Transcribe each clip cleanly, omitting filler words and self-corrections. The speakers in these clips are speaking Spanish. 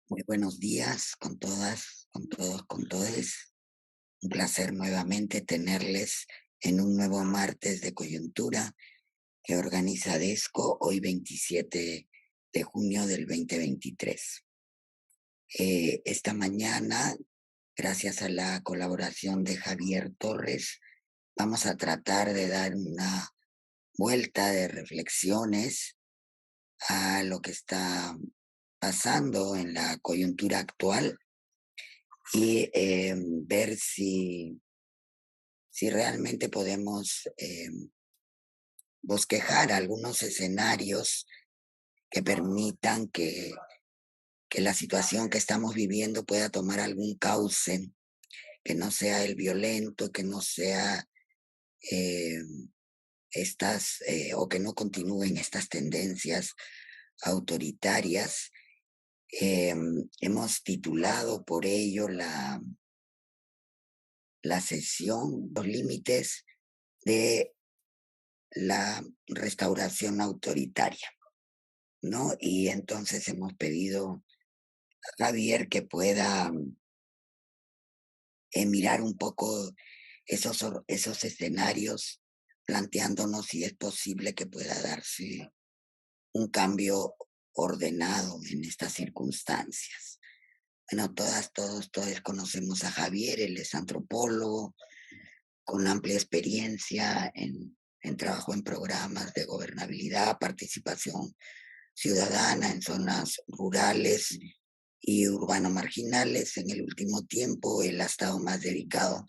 Muy buenos días con todas, con todos, con todes. Un placer nuevamente tenerles en un nuevo martes de coyuntura que organiza DESCO hoy 27 de junio del 2023. Esta mañana, gracias a la colaboración de Javier Torres, vamos a tratar de dar una vuelta de reflexiones a lo que está pasando en la coyuntura actual y ver si realmente podemos bosquejar algunos escenarios que permitan que la situación que estamos viviendo pueda tomar algún cauce, que no sea el violento, que no sea eh, o que no continúen estas tendencias autoritarias. Hemos titulado por ello la sesión, los límites de la restauración autoritaria, ¿no? Y entonces hemos pedido a Javier que pueda mirar un poco esos escenarios, planteándonos si es posible que pueda darse un cambio ordenado en estas circunstancias. Bueno, todos conocemos a Javier, él es antropólogo con amplia experiencia en trabajo en programas de gobernabilidad, participación ciudadana en zonas rurales y urbano-marginales. En el último tiempo, él ha estado más dedicado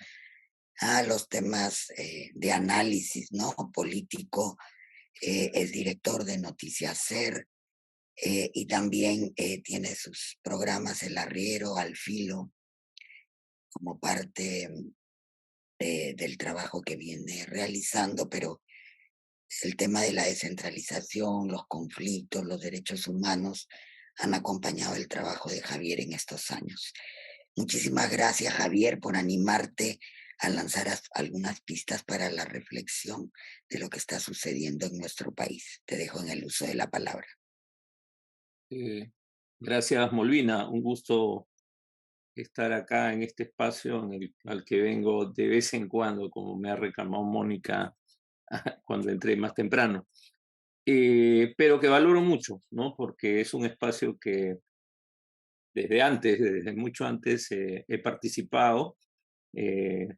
a los temas de análisis, ¿no? Político. Es director de Noticias Ser y también tiene sus programas El Arriero, Al Filo, como parte del trabajo que viene realizando, pero el tema de la descentralización, los conflictos, los derechos humanos han acompañado el trabajo de Javier en estos años. Muchísimas gracias, Javier, por animarte a lanzar algunas pistas para la reflexión de lo que está sucediendo en nuestro país. Te dejo en el uso de la palabra. Eh, Gracias, Molvina. Un gusto estar acá en este espacio al que vengo de vez en cuando, como me ha reclamado Mónica cuando entré más temprano. Pero que valoro mucho, ¿no? Porque es un espacio que desde antes, desde mucho antes, he participado eh,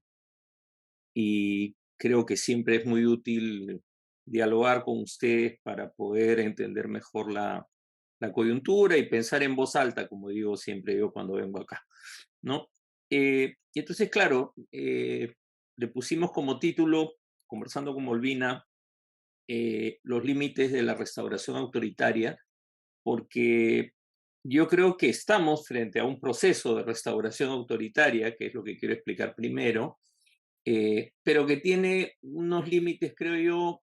y creo que siempre es muy útil dialogar con ustedes para poder entender mejor la coyuntura y pensar en voz alta, como digo siempre yo cuando vengo acá, ¿no? Y entonces, claro, le pusimos como título, conversando con Molvina, los límites de la restauración autoritaria, porque yo creo que estamos frente a un proceso de restauración autoritaria, que es lo que quiero explicar primero, pero que tiene unos límites, creo yo,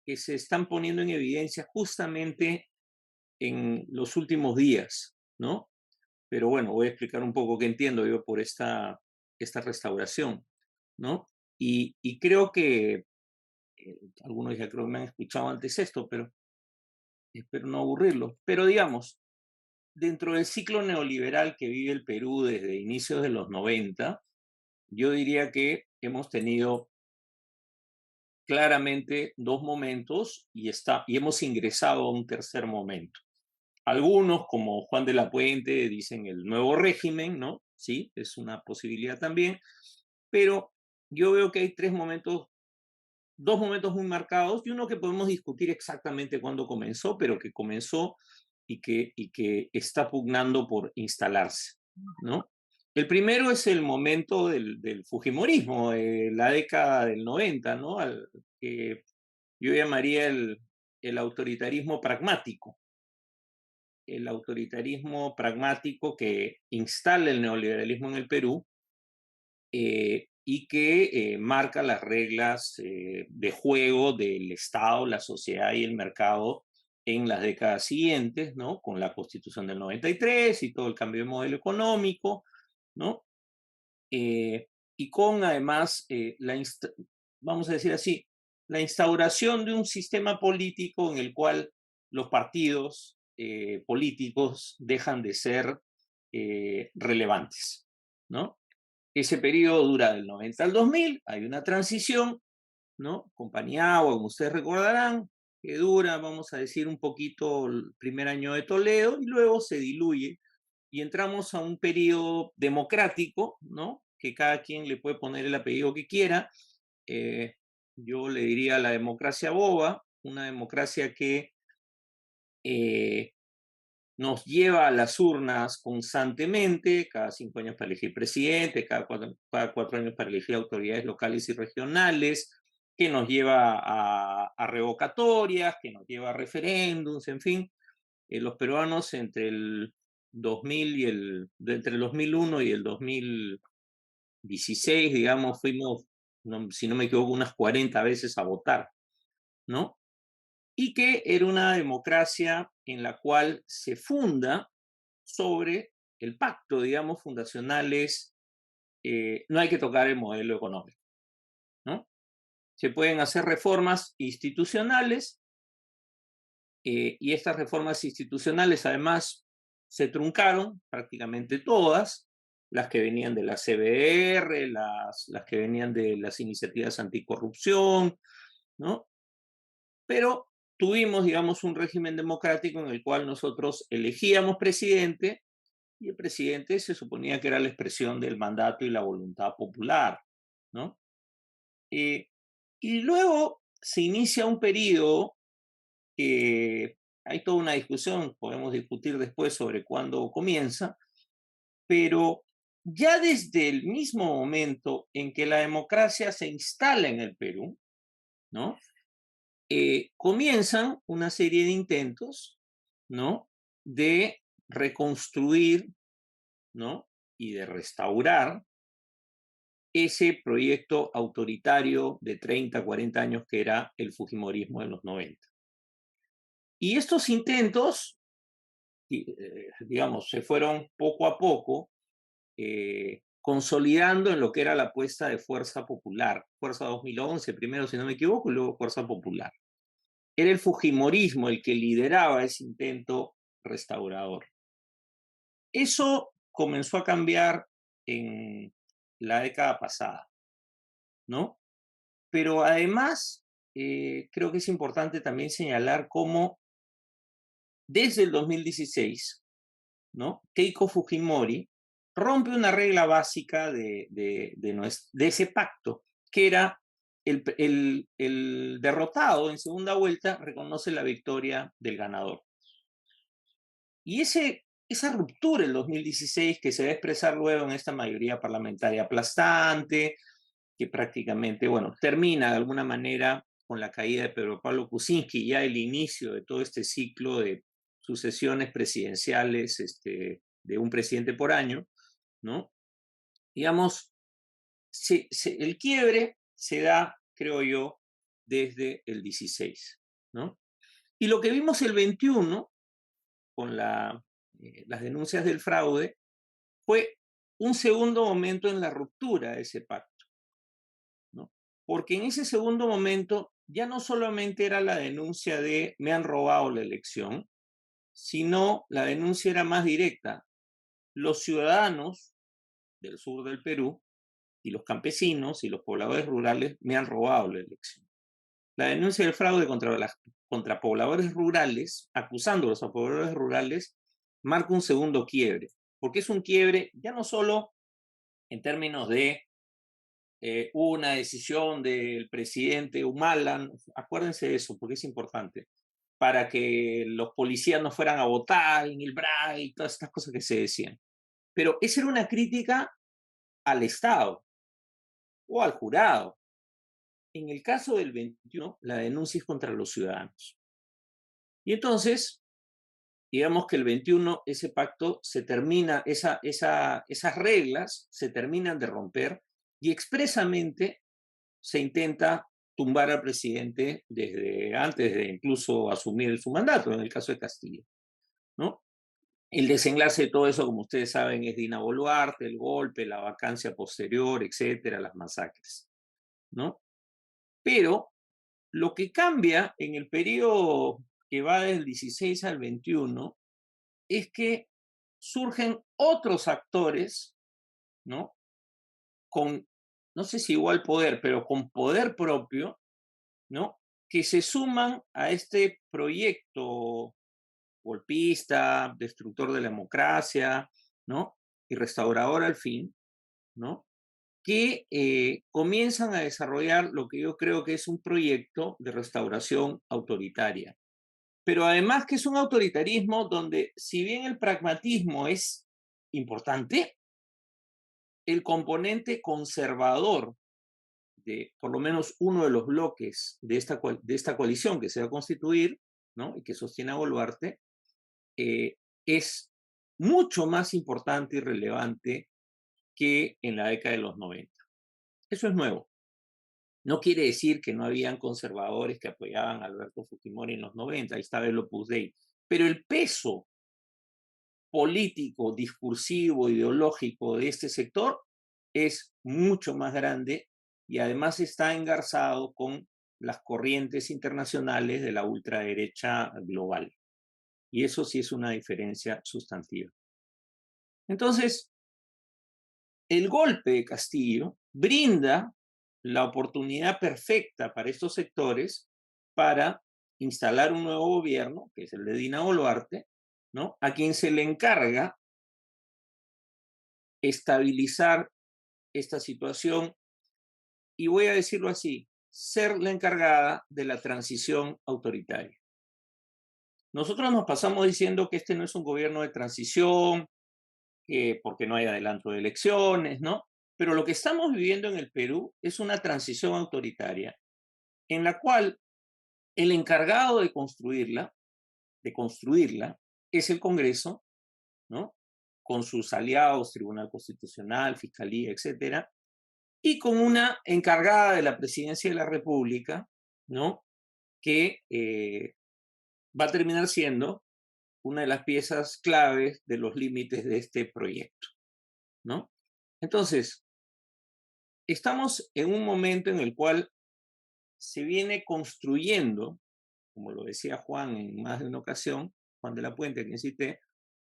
que se están poniendo en evidencia justamente en los últimos días, ¿no? Pero bueno, voy a explicar un poco qué entiendo yo por esta restauración, ¿no? Y creo que algunos ya creo que me han escuchado antes esto, pero espero no aburrirlo. Pero digamos, dentro del ciclo neoliberal que vive el Perú desde inicios de los 90, yo diría que hemos tenido claramente dos momentos y hemos ingresado a un tercer momento. Algunos, como Juan de la Puente, dicen el nuevo régimen, ¿no? Sí, es una posibilidad también, pero yo veo que hay dos momentos muy marcados y uno que podemos discutir exactamente cuándo comenzó, pero que comenzó y que está pugnando por instalarse, ¿no? El primero es el momento del Fujimorismo, de la década del 90, ¿no? Que yo llamaría el autoritarismo pragmático, el autoritarismo pragmático que instala el neoliberalismo en el Perú y que marca las reglas de juego del Estado, la sociedad y el mercado en las décadas siguientes, ¿no? Con la Constitución del 93 y todo el cambio de modelo económico, ¿no? Eh, y con además, vamos a decir así, la instauración de un sistema político en el cual los partidos políticos dejan de ser relevantes, ¿no? Ese periodo dura del 90 al 2000, hay una transición, ¿no? Compañía Agua, como ustedes recordarán, que dura, vamos a decir, un poquito el primer año de Toledo y luego se diluye y entramos a un periodo democrático, ¿no? Que cada quien le puede poner el apellido que quiera. Eh, yo le diría la democracia boba, una democracia que eh, nos lleva a las urnas constantemente, cada 5 años para elegir presidente, cada 4 años para elegir autoridades locales y regionales, que nos lleva a revocatorias, que nos lleva a referéndums, en fin. Los peruanos entre el 2000 y entre el 2001 y el 2016, digamos, fuimos, si no me equivoco, unas 40 veces a votar, ¿no? Y que era una democracia en la cual se funda sobre el pacto, digamos, fundacionales. No hay que tocar el modelo económico, ¿no? Se pueden hacer reformas institucionales y estas reformas institucionales además se truncaron prácticamente todas, las que venían de la CBR, las que venían de las iniciativas anticorrupción, ¿no? Pero tuvimos, digamos, un régimen democrático en el cual nosotros elegíamos presidente y el presidente se suponía que era la expresión del mandato y la voluntad popular, ¿no? Eh, y luego se inicia un periodo que hay toda una discusión, podemos discutir después sobre cuándo comienza, pero ya desde el mismo momento en que la democracia se instala en el Perú, ¿no? Comienzan una serie de intentos, ¿no? De reconstruir, ¿no? Y de restaurar ese proyecto autoritario de 30, 40 años que era el Fujimorismo de los 90. Y estos intentos, digamos, se fueron poco a poco consolidando en lo que era la apuesta de Fuerza Popular, Fuerza 2011 primero, si no me equivoco, y luego Fuerza Popular. Era el Fujimorismo el que lideraba ese intento restaurador. Eso comenzó a cambiar en la década pasada, ¿no? Pero además, creo que es importante también señalar cómo desde el 2016, ¿no? Keiko Fujimori rompe una regla básica de ese pacto, que era el derrotado en segunda vuelta reconoce la victoria del ganador. Y esa ruptura en 2016 que se va a expresar luego en esta mayoría parlamentaria aplastante, que prácticamente, bueno, termina de alguna manera con la caída de Pedro Pablo Kuczynski, ya el inicio de todo este ciclo de sucesiones presidenciales de un presidente por año, ¿no? Digamos, el quiebre se da, creo yo, desde el 16, ¿no? Y lo que vimos el 21 con las denuncias del fraude fue un segundo momento en la ruptura de ese pacto, ¿no? Porque en ese segundo momento ya no solamente era la denuncia de me han robado la elección, sino la denuncia era más directa. Los ciudadanos del sur del Perú y los campesinos y los pobladores rurales me han robado la elección. La denuncia del fraude contra pobladores rurales, acusándolos a pobladores rurales, marca un segundo quiebre, porque es un quiebre ya no solo en términos de una decisión del presidente Humala, acuérdense de eso, porque es importante, para que los policías no fueran a votar en el BRAE y todas estas cosas que se decían. Pero esa era una crítica al Estado o al jurado. En el caso del 21, la denuncia es contra los ciudadanos. Y entonces, digamos que el 21, ese pacto se termina, esas reglas se terminan de romper y expresamente se intenta tumbar al presidente desde antes de incluso asumir su mandato, en el caso de Castillo, ¿no? El desenlace de todo eso, como ustedes saben, es Dina Boluarte, el golpe, la vacancia posterior, etcétera, las masacres, ¿no? Pero lo que cambia en el periodo que va del 16 al 21 es que surgen otros actores, ¿no? Con, no sé si igual poder, pero con poder propio, ¿no? Que se suman a este proyecto golpista, destructor de la democracia, ¿no? Y restaurador al fin, ¿no? Que comienzan a desarrollar lo que yo creo que es un proyecto de restauración autoritaria. Pero además que es un autoritarismo donde, si bien el pragmatismo es importante, el componente conservador de por lo menos uno de los bloques de esta coalición que se va a constituir, ¿no? Y que sostiene a Boluarte, es mucho más importante y relevante que en la década de los 90. Eso es nuevo. No quiere decir que no habían conservadores que apoyaban a Alberto Fujimori en los 90, ahí estaba el Opus Dei, pero el peso político, discursivo, ideológico de este sector es mucho más grande y además está engarzado con las corrientes internacionales de la ultraderecha global. Y eso sí es una diferencia sustantiva. Entonces, el golpe de Castillo brinda la oportunidad perfecta para estos sectores para instalar un nuevo gobierno, que es el de Dina Boluarte, ¿no? A quien se le encarga estabilizar esta situación y voy a decirlo así, ser la encargada de la transición autoritaria. Nosotros nos pasamos diciendo que este no es un gobierno de transición, porque no hay adelanto de elecciones, ¿no? Pero lo que estamos viviendo en el Perú es una transición autoritaria en la cual el encargado de construirla, es el Congreso, ¿no? Con sus aliados, Tribunal Constitucional, Fiscalía, etcétera, y con una encargada de la Presidencia de la República, ¿no? Que va a terminar siendo una de las piezas claves de los límites de este proyecto, ¿no? Entonces, estamos en un momento en el cual se viene construyendo, como lo decía Juan en más de una ocasión, Juan de la Puente, que cité,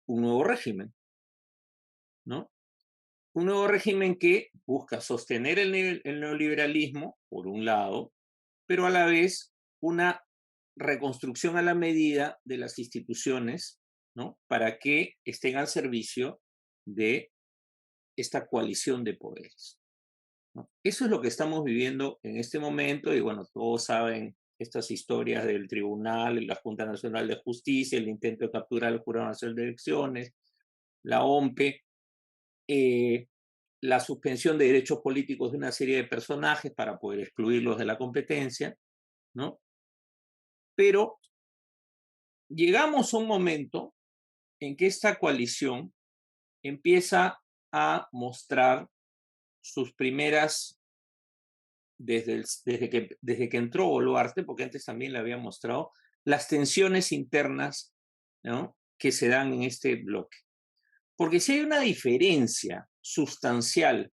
un nuevo régimen, ¿no? Un nuevo régimen que busca sostener el neoliberalismo, por un lado, pero a la vez una reconstrucción a la medida de las instituciones, ¿no? Para que estén al servicio de esta coalición de poderes, ¿no? Eso es lo que estamos viviendo en este momento y bueno, todos saben estas historias del tribunal, la Junta Nacional de Justicia, el intento de capturar el Jurado Nacional de Elecciones, la OMPE, la suspensión de derechos políticos de una serie de personajes para poder excluirlos de la competencia, ¿no? Pero llegamos a un momento en que esta coalición empieza a mostrar sus primeras, desde que entró Boluarte, porque antes también le había mostrado, las tensiones internas, ¿no? Que se dan en este bloque. Porque si hay una diferencia sustancial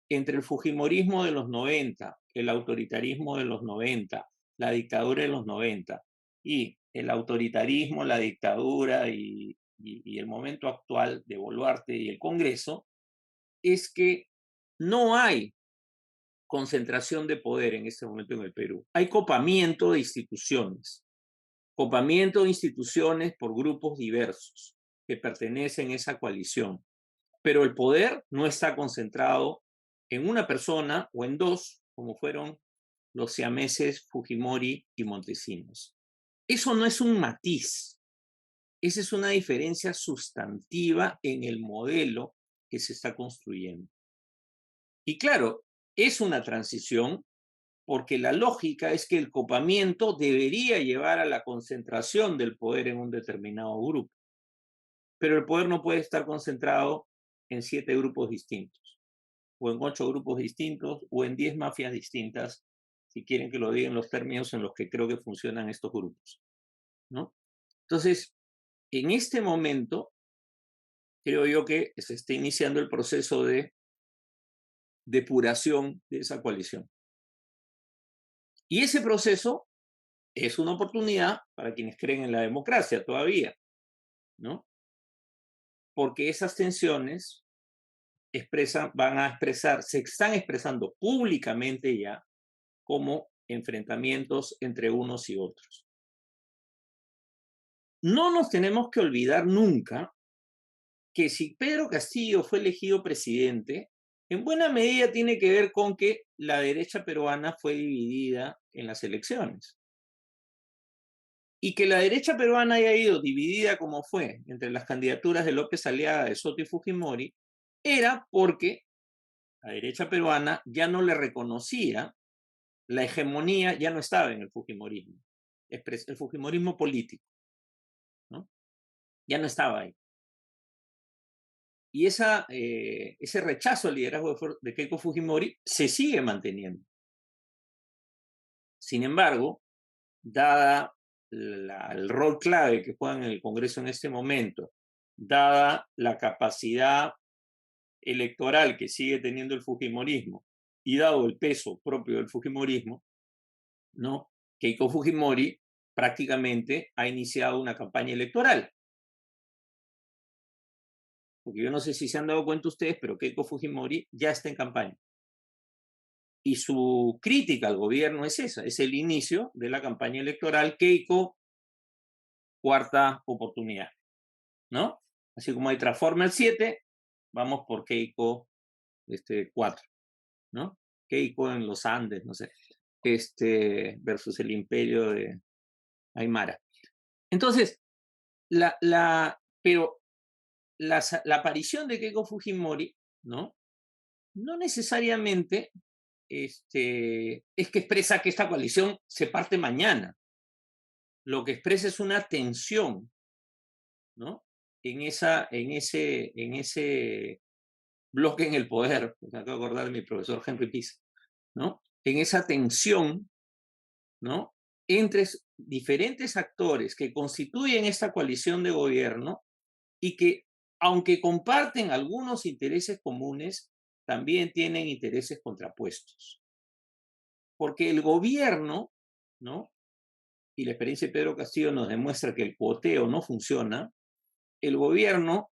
entre el fujimorismo de los 90, el autoritarismo de los 90, la dictadura de los 90 y el autoritarismo, la dictadura y el momento actual de Boluarte y el Congreso, es que no hay concentración de poder en este momento en el Perú. Hay copamiento de instituciones por grupos diversos que pertenecen a esa coalición, pero el poder no está concentrado en una persona o en dos, como fueron los siameses Fujimori y Montesinos. Eso no es un matiz, esa es una diferencia sustantiva en el modelo que se está construyendo. Y claro, es una transición porque la lógica es que el copamiento debería llevar a la concentración del poder en un determinado grupo, pero el poder no puede estar concentrado en 7 grupos distintos, o en 8 grupos distintos, o en 10 mafias distintas, si quieren que lo digan los términos en los que creo que funcionan estos grupos, ¿no? Entonces, en este momento, creo yo que se está iniciando el proceso de depuración de esa coalición. Y ese proceso es una oportunidad para quienes creen en la democracia todavía, ¿no? porque esas tensiones se están expresando públicamente ya como enfrentamientos entre unos y otros. No nos tenemos que olvidar nunca que si Pedro Castillo fue elegido presidente, en buena medida tiene que ver con que la derecha peruana fue dividida en las elecciones. Y que la derecha peruana haya ido dividida como fue entre las candidaturas de López Aliaga, de Soto y Fujimori, era porque la derecha peruana ya no le reconocía, la hegemonía ya no estaba en el fujimorismo, el fujimorismo político, ¿no? Ya no estaba ahí. Y ese rechazo al liderazgo de Keiko Fujimori se sigue manteniendo. Sin embargo, dada el rol clave que juegan en el Congreso en este momento, dada la capacidad electoral que sigue teniendo el Fujimorismo y dado el peso propio del Fujimorismo, ¿no? Keiko Fujimori prácticamente ha iniciado una campaña electoral. Porque yo no sé si se han dado cuenta ustedes, pero Keiko Fujimori ya está en campaña. Y su crítica al gobierno es esa, es el inicio de la campaña electoral. Keiko, cuarta oportunidad, ¿no? Así como hay Transformers 7, vamos por Keiko 4, ¿no? Keiko en los Andes, no sé, versus el imperio de Aymara. Entonces, pero la aparición de Keiko Fujimori, ¿no? No necesariamente es que expresa que esta coalición se parte mañana. Lo que expresa es una tensión, ¿no? En ese bloque en el poder, me acabo de acordar de mi profesor Henry Pisa, ¿no? En esa tensión, ¿no? Entre diferentes actores que constituyen esta coalición de gobierno y que, aunque comparten algunos intereses comunes, también tienen intereses contrapuestos. Porque el gobierno, ¿no? Y la experiencia de Pedro Castillo nos demuestra que el cuoteo no funciona, el gobierno,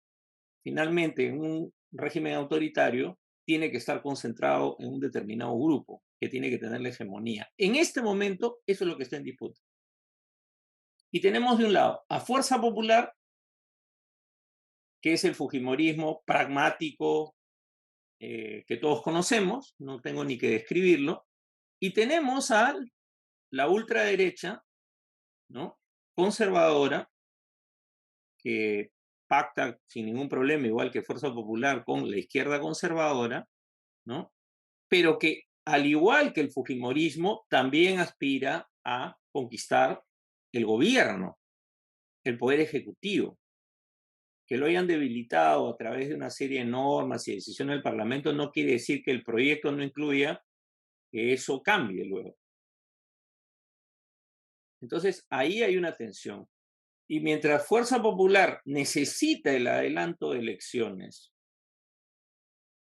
finalmente, en un régimen autoritario, tiene que estar concentrado en un determinado grupo, que tiene que tener la hegemonía. En este momento, eso es lo que está en disputa. Y tenemos de un lado a Fuerza Popular, que es el fujimorismo pragmático que todos conocemos, no tengo ni que describirlo, y tenemos a la ultraderecha, ¿no? Conservadora, que pacta sin ningún problema, igual que Fuerza Popular, con la izquierda conservadora, ¿no? Pero que, al igual que el fujimorismo, también aspira a conquistar el gobierno, el poder ejecutivo. Que lo hayan debilitado a través de una serie de normas y decisiones del Parlamento no quiere decir que el proyecto no incluya que eso cambie luego. Entonces, ahí hay una tensión. Y mientras Fuerza Popular necesita el adelanto de elecciones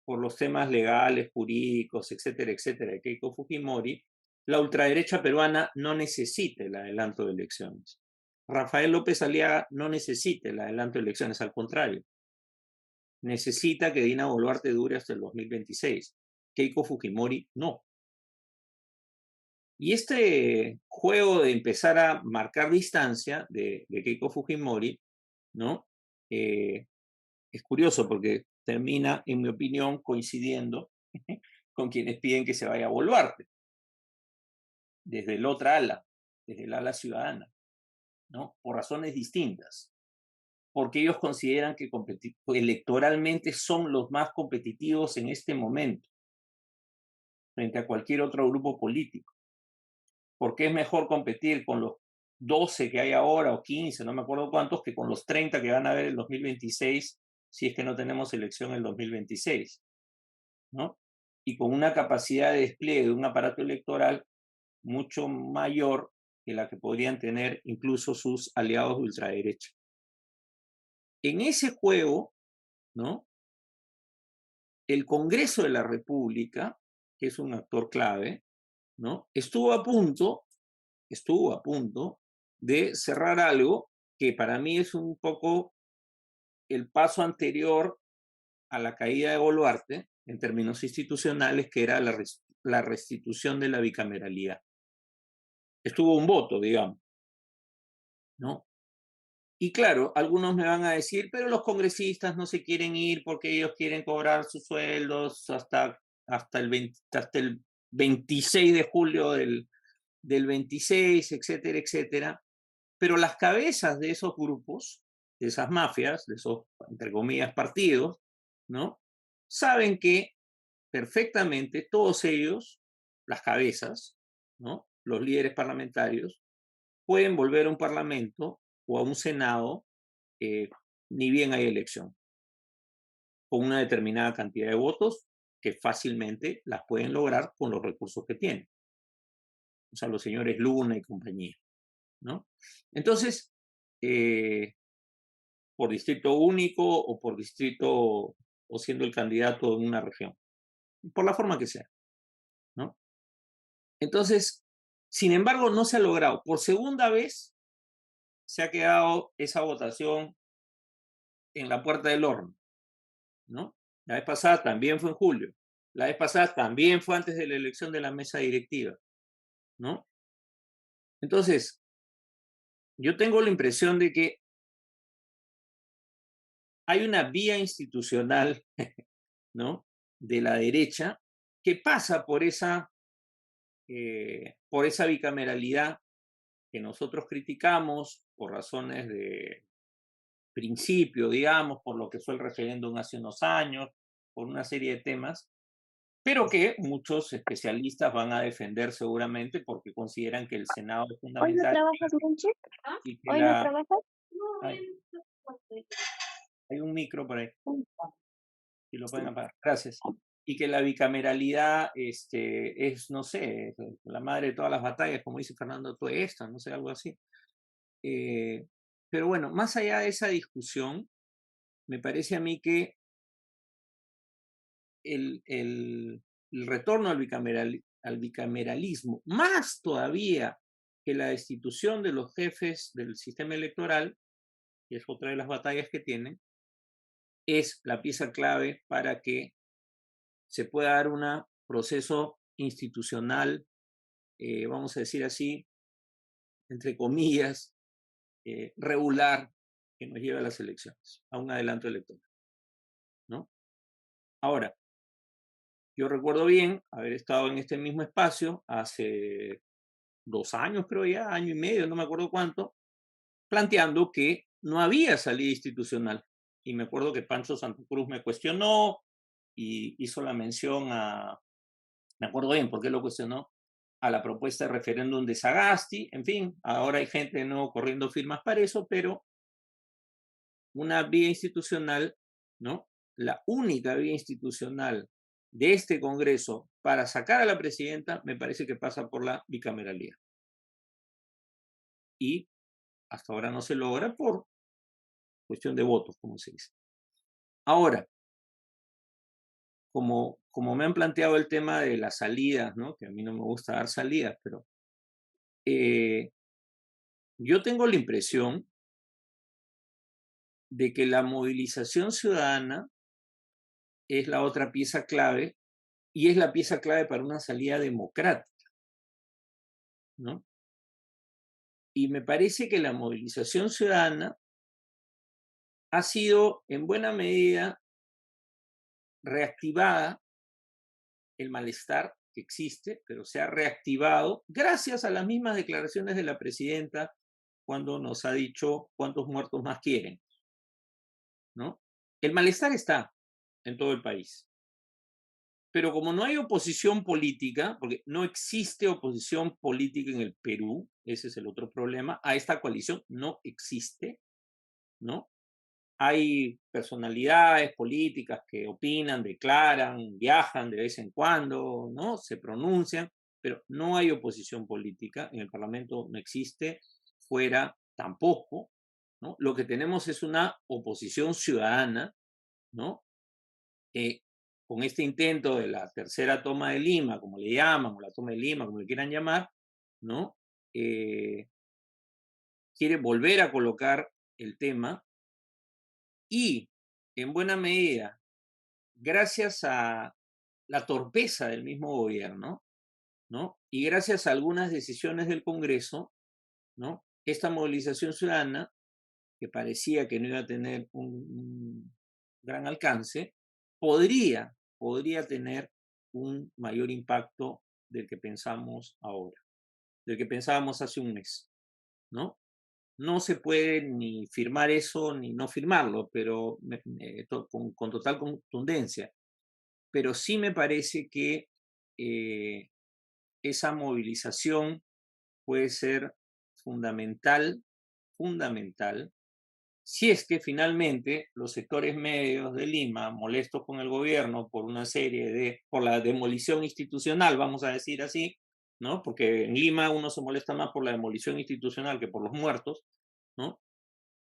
por los temas legales, jurídicos, etcétera, de Keiko Fujimori, la ultraderecha peruana no necesita el adelanto de elecciones. Rafael López Aliaga no necesita el adelanto de elecciones, al contrario. Necesita que Dina Boluarte dure hasta el 2026. Keiko Fujimori no. Y este juego de empezar a marcar distancia de Keiko Fujimori, ¿no? Es curioso porque termina, en mi opinión, coincidiendo con quienes piden que se vaya a Boluarte, desde el otra ala, desde el ala ciudadana, ¿no? Por razones distintas. Porque ellos consideran que electoralmente son los más competitivos en este momento, frente a cualquier otro grupo político. Porque es mejor competir con los 12 que hay ahora, o 15, no me acuerdo cuántos, que con los 30 que van a haber en 2026, si es que no tenemos elección en el 2026, ¿no? Y con una capacidad de despliegue de un aparato electoral mucho mayor que la que podrían tener incluso sus aliados de ultraderecha. En ese juego, ¿no? El Congreso de la República, que es un actor clave, ¿no? Estuvo a punto de cerrar algo que para mí es un poco el paso anterior a la caída de Boluarte, en términos institucionales, que era la restitución de la bicameralidad. Estuvo un voto, digamos, ¿no? Y claro, algunos me van a decir, pero los congresistas no se quieren ir porque ellos quieren cobrar sus sueldos hasta el 26 de julio del 26, etcétera, etcétera. Pero las cabezas de esos grupos, de esas mafias, de esos, entre comillas, partidos, ¿no? Saben que perfectamente todos ellos, las cabezas, ¿no? Los líderes parlamentarios, pueden volver a un parlamento o a un senado, ni bien hay elección, con una determinada cantidad de votos que fácilmente las pueden lograr con los recursos que tienen. O sea, los señores Luna y compañía, ¿no? Entonces, por distrito único o por distrito o siendo el candidato en una región, por la forma que sea, ¿no? Entonces, sin embargo, no se ha logrado. Por segunda vez se ha quedado esa votación en la puerta del horno, ¿no? La vez pasada también fue en julio. La vez pasada también fue antes de la elección de la mesa directiva, ¿no? Entonces, yo tengo la impresión de que hay una vía institucional, ¿no? De la derecha que pasa por esa bicameralidad que nosotros criticamos por razones de principio, digamos, por lo que fue el referéndum hace unos años, por una serie de temas, pero que muchos especialistas van a defender seguramente porque consideran que el Senado es ¿Hoy no fundamental trabajas, Monche? y que ¿Hoy no trabajas? Hay, hay un micro por ahí, Mm. si lo pueden apagar. Gracias. Y que la bicameralidad es, no sé, la madre de todas las batallas, como dice Fernando Tuesta, no sé, algo así. Pero bueno, más allá de esa discusión, me parece a mí que el retorno al bicameralismo, más todavía que la destitución de los jefes del sistema electoral, que es otra de las batallas que tienen, es la pieza clave para que se pueda dar un proceso institucional, vamos a decir así, entre comillas, regular, que nos lleve a las elecciones, a un adelanto electoral, ¿no? Ahora, yo recuerdo bien haber estado en este mismo espacio hace 2 años, creo ya, año y medio, no me acuerdo cuánto, planteando que no había salida institucional. Y me acuerdo que Pancho Santa Cruz me cuestionó y hizo la mención me acuerdo bien por qué lo cuestionó, a la propuesta de referéndum de Sagasti. En fin, ahora hay gente de nuevo corriendo firmas para eso, pero una vía institucional, ¿no? La única vía institucional de este Congreso para sacar a la presidenta me parece que pasa por la bicameralidad. Y hasta ahora no se logra por cuestión de votos, como se dice. Ahora, como me han planteado el tema de las salidas, ¿no? Que a mí no me gusta dar salidas, pero yo tengo la impresión de que la movilización ciudadana es la otra pieza clave y es la pieza clave para una salida democrática, ¿no? Y me parece que la movilización ciudadana ha sido en buena medida reactivada, el malestar que existe, pero se ha reactivado gracias a las mismas declaraciones de la presidenta cuando nos ha dicho cuántos muertos más quieren, ¿no? El malestar está en todo el país. Pero como no hay oposición política, porque no existe oposición política en el Perú, ese es el otro problema, a esta coalición no existe, ¿no? Hay personalidades políticas que opinan, declaran, viajan de vez en cuando, ¿no? Se pronuncian, pero no hay oposición política, en el Parlamento no existe, fuera tampoco, ¿no? Lo que tenemos es una oposición ciudadana, ¿no? Con este intento de la tercera toma de Lima, como le llaman, o la toma de Lima, como le quieran llamar, ¿no? Quiere volver a colocar el tema y en buena medida, gracias a la torpeza del mismo gobierno, ¿no? Y gracias a algunas decisiones del Congreso, ¿no? Esta movilización ciudadana, que parecía que no iba a tener un gran alcance, podría tener un mayor impacto del que pensamos ahora, del que pensábamos hace un mes, ¿no? No se puede ni firmar eso ni no firmarlo, pero con total contundencia. Pero sí me parece que eh, esa movilización puede ser fundamental, fundamental, si es que finalmente los sectores medios de Lima, molestos con el gobierno por una serie por la demolición institucional, vamos a decir así, ¿no? Porque en Lima uno se molesta más por la demolición institucional que por los muertos, ¿no?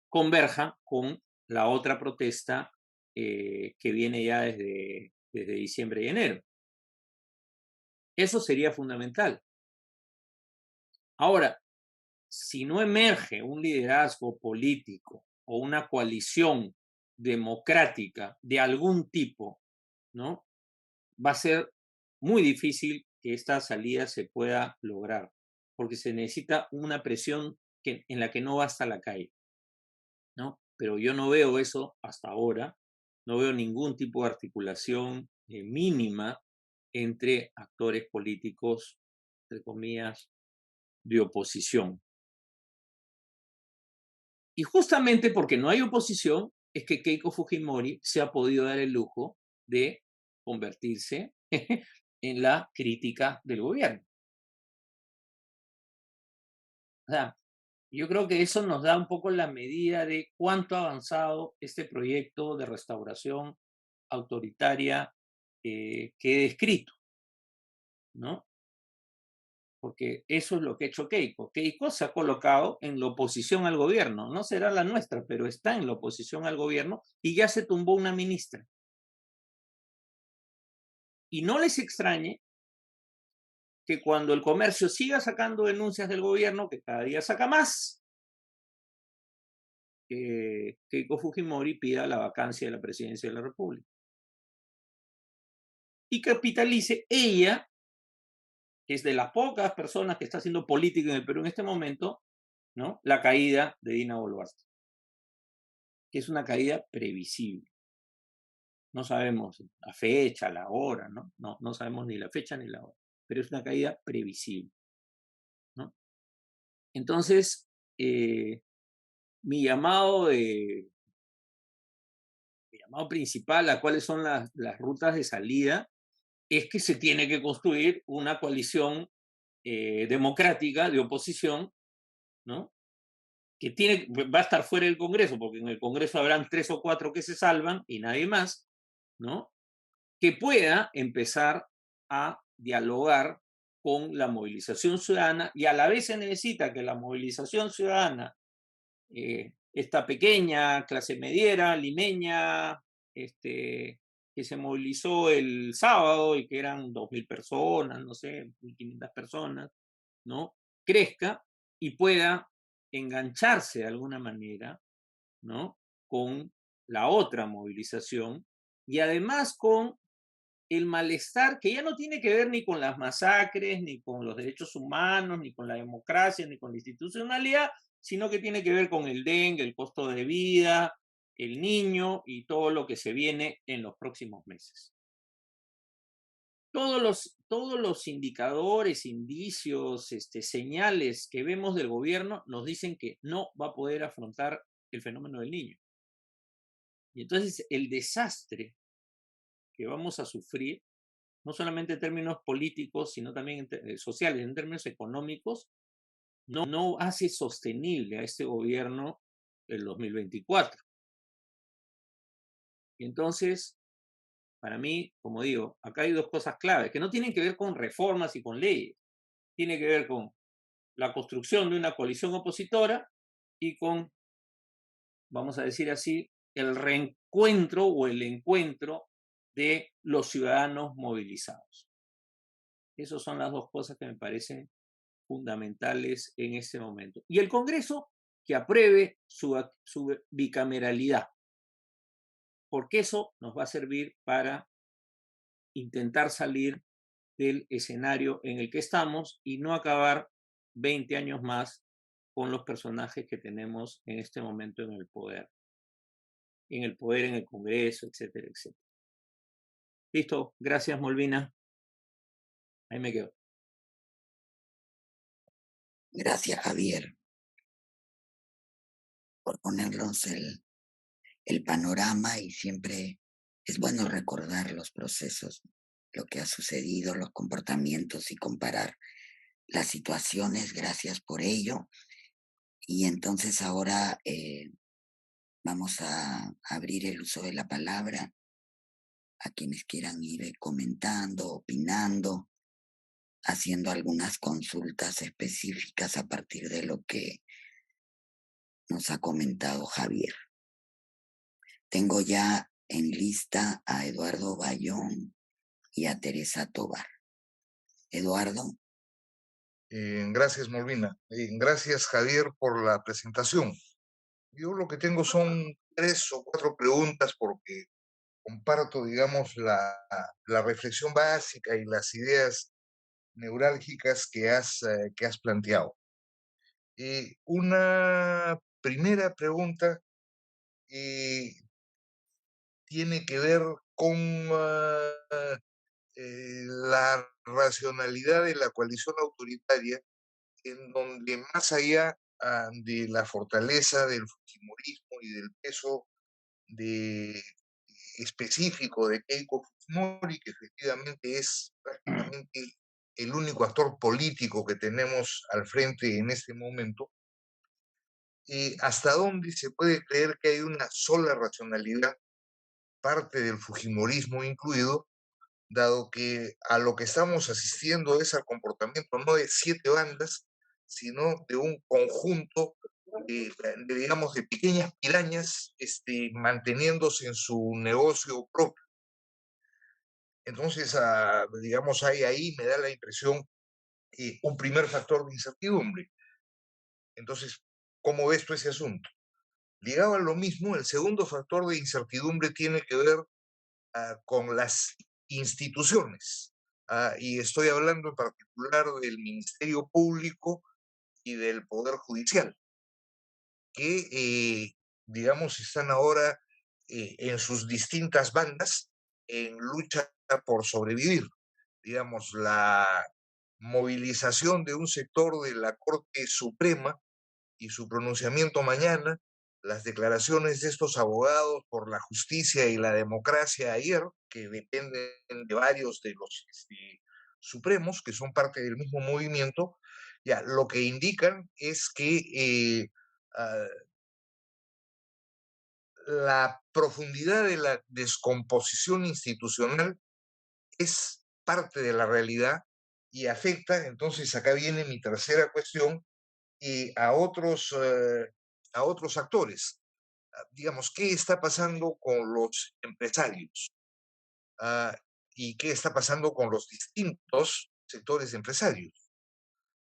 Converja con la otra protesta que viene ya desde diciembre y enero. Eso sería fundamental. Ahora, si no emerge un liderazgo político o una coalición democrática de algún tipo, ¿no? Va a ser muy difícil que esta salida se pueda lograr, porque se necesita una presión en la que no basta la calle, ¿no? Pero yo no veo eso hasta ahora, no veo ningún tipo de articulación mínima entre actores políticos, entre comillas, de oposición. Y justamente porque no hay oposición, es que Keiko Fujimori se ha podido dar el lujo de convertirse en la crítica del gobierno. O sea, yo creo que eso nos da un poco la medida de cuánto ha avanzado este proyecto de restauración autoritaria que he descrito, ¿no? Porque eso es lo que ha hecho Keiko. Keiko se ha colocado en la oposición al gobierno, no será la nuestra, pero está en la oposición al gobierno y ya se tumbó una ministra. Y no les extrañe que cuando el comercio siga sacando denuncias del gobierno, que cada día saca más, Keiko Fujimori pida la vacancia de la presidencia de la República. Y capitalice ella, que es de las pocas personas que está haciendo política en el Perú en este momento, ¿no? La caída de Dina Boluarte, que es una caída previsible. No sabemos la fecha, la hora, ¿no? No sabemos ni la fecha ni la hora, pero es una caída previsible, ¿no? Entonces, mi llamado, mi llamado principal a cuáles son las rutas de salida es que se tiene que construir una coalición democrática de oposición, ¿no? Que va a estar fuera del Congreso, porque en el Congreso habrán 3 o 4 que se salvan y nadie más, ¿no? Que pueda empezar a dialogar con la movilización ciudadana y a la vez se necesita que la movilización ciudadana, esta pequeña clase mediera, limeña, que se movilizó el sábado y que eran 2.000 personas, no sé, 1.500 personas, ¿no? Crezca y pueda engancharse de alguna manera, ¿no? Con la otra movilización y además con el malestar que ya no tiene que ver ni con las masacres, ni con los derechos humanos, ni con la democracia, ni con la institucionalidad, sino que tiene que ver con el dengue, el costo de vida, el niño y todo lo que se viene en los próximos meses. Todos los indicadores, indicios, señales que vemos del gobierno nos dicen que no va a poder afrontar el fenómeno del niño. Y entonces el desastre que vamos a sufrir, no solamente en términos políticos, sino también sociales, en términos económicos, no hace sostenible a este gobierno el 2024. Y entonces, para mí, como digo, acá hay 2 cosas claves, que no tienen que ver con reformas y con leyes, tiene que ver con la construcción de una coalición opositora y con, vamos a decir así, el reencuentro o el encuentro de los ciudadanos movilizados. Esas son las 2 cosas que me parecen fundamentales en este momento. Y el Congreso que apruebe su bicameralidad, porque eso nos va a servir para intentar salir del escenario en el que estamos y no acabar 20 años más con los personajes que tenemos en este momento en el Congreso, etcétera, etcétera. Listo, gracias Molvina, ahí me quedo. Gracias, Javier, por ponernos el panorama y siempre es bueno recordar los procesos, lo que ha sucedido, los comportamientos y comparar las situaciones. Gracias por ello. Y entonces ahora vamos a abrir el uso de la palabra a quienes quieran ir comentando, opinando, haciendo algunas consultas específicas a partir de lo que nos ha comentado Javier. Tengo ya en lista a Eduardo Bayón y a Teresa Tobar. Eduardo. Gracias, Molvina. Gracias, Javier, por la presentación. Yo lo que tengo son 3 o 4 preguntas porque comparto, digamos, la reflexión básica y las ideas neurálgicas que has planteado. Una primera pregunta eh, tiene que ver con la racionalidad de la coalición autoritaria, en donde más allá de la fortaleza del fujimorismo y del peso de, específico de Keiko Fujimori, que efectivamente es prácticamente el único actor político que tenemos al frente en este momento, ¿hasta dónde se puede creer que hay una sola racionalidad, parte del fujimorismo incluido, dado que a lo que estamos asistiendo es al comportamiento no de 7 bandas, sino de un conjunto digamos, de pequeñas pirañas manteniéndose en su negocio propio? Entonces, digamos, hay ahí, me da la impresión, un primer factor de incertidumbre. Entonces, ¿cómo ves tú ese asunto? Ligado a lo mismo, el segundo factor de incertidumbre tiene que ver con las instituciones. Y estoy hablando en particular del Ministerio Público y del Poder Judicial, que, digamos, están ahora en sus distintas bandas en lucha por sobrevivir. Digamos, la movilización de un sector de la Corte Suprema y su pronunciamiento mañana, las declaraciones de estos abogados por la justicia y la democracia ayer, que dependen de varios de los supremos, que son parte del mismo movimiento, ya lo que indican es que uh, la profundidad de la descomposición institucional es parte de la realidad y afecta, entonces acá viene mi tercera cuestión, a otros actores. Digamos, ¿qué está pasando con los empresarios? Ah, ¿Y qué está pasando con los distintos sectores empresarios?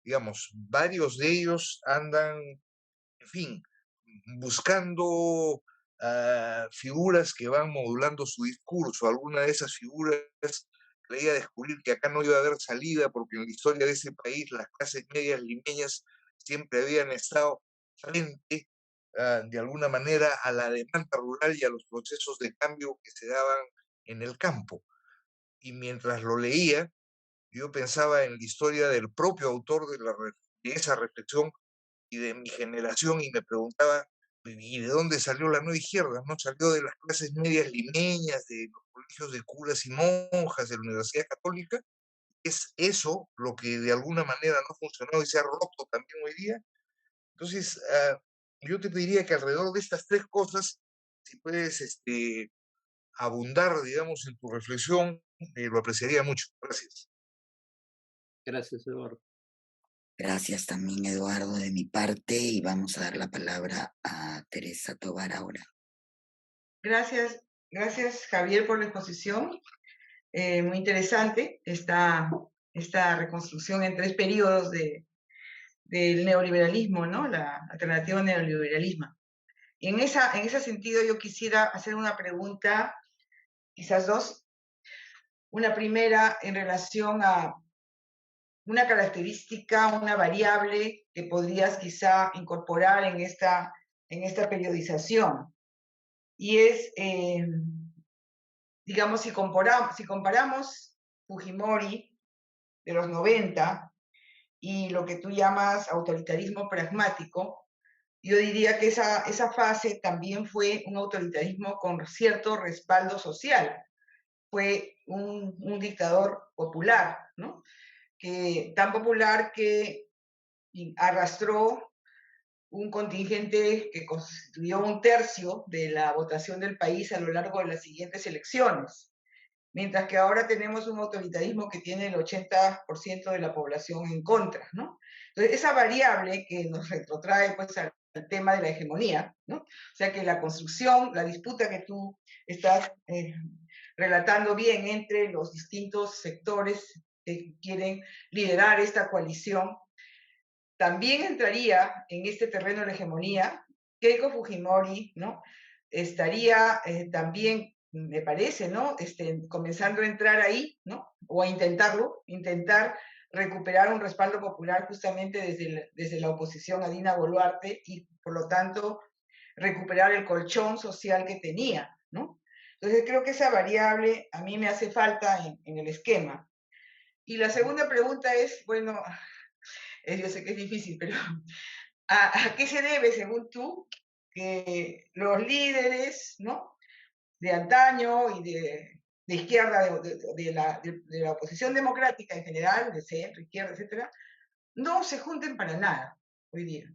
Digamos, varios de ellos andan, en fin, buscando figuras que van modulando su discurso. Alguna de esas figuras creía descubrir que acá no iba a haber salida porque en la historia de ese país las clases medias limeñas siempre habían estado frente, de alguna manera, a la demanda rural y a los procesos de cambio que se daban en el campo. Y mientras lo leía, yo pensaba en la historia del propio autor de esa reflexión y de mi generación y me preguntaba, ¿y de dónde salió la nueva izquierda? ¿No salió de las clases medias limeñas, de los colegios de curas y monjas, de la Universidad Católica? ¿Es eso lo que de alguna manera no ha funcionado y se ha roto también hoy día? Entonces, yo te pediría que alrededor de estas 3 cosas, si puedes abundar, digamos, en tu reflexión, lo apreciaría mucho. Gracias. Gracias, Eduardo. Gracias también, Eduardo, de mi parte, y vamos a dar la palabra a Teresa Tobar ahora. Gracias, gracias Javier por la exposición. Muy interesante esta reconstrucción en 3 periodos del neoliberalismo, ¿no? La alternativa neoliberalismo. En ese sentido, yo quisiera hacer una pregunta, quizás dos. Una primera en relación a una característica, una variable que podrías quizá incorporar en esta periodización. Y es, digamos, si comparamos Fujimori de los 90 y lo que tú llamas autoritarismo pragmático, yo diría que esa fase también fue un autoritarismo con cierto respaldo social. Fue un dictador popular, ¿no? Tan popular que arrastró un contingente que constituyó un tercio de la votación del país a lo largo de las siguientes elecciones, mientras que ahora tenemos un autoritarismo que tiene el 80% de la población en contra, ¿no? Entonces, esa variable que nos retrotrae pues, al tema de la hegemonía, ¿no? O sea que la construcción, la disputa que tú estás relatando bien entre los distintos sectores que quieren liderar esta coalición, también entraría en este terreno de la hegemonía. Keiko Fujimori, ¿no? Estaría también, me parece, ¿no? Comenzando a entrar ahí, ¿no? O a intentar recuperar un respaldo popular justamente desde la oposición a Dina Boluarte y, por lo tanto, recuperar el colchón social que tenía, ¿no? Entonces, creo que esa variable a mí me hace falta en el esquema. Y la segunda pregunta es, bueno, yo sé que es difícil, pero ¿a qué se debe, según tú, que los líderes, ¿no? De antaño y de izquierda, de la oposición democrática en general, de centro, izquierda, etcétera, no se junten para nada hoy día?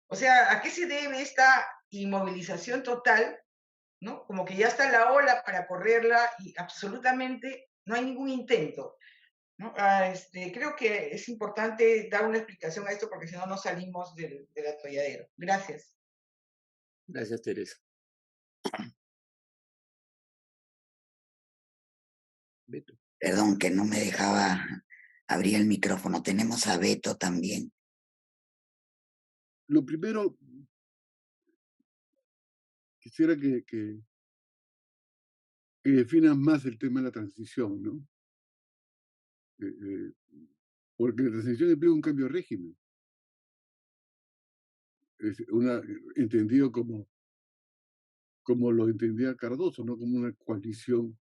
O sea, ¿a qué se debe esta inmovilización total, ¿no? Como que ya está la ola para correrla y absolutamente no hay ningún intento, ¿no? Creo que es importante dar una explicación a esto porque si no, no salimos del atolladero. Gracias. Gracias, Teresa. Beto. Perdón, que no me dejaba abrir el micrófono. Tenemos a Beto también. Lo primero, quisiera que definan más el tema de la transición, ¿no? Porque la transición implica un cambio de régimen. Es entendido como lo entendía Cardoso, no como una coalición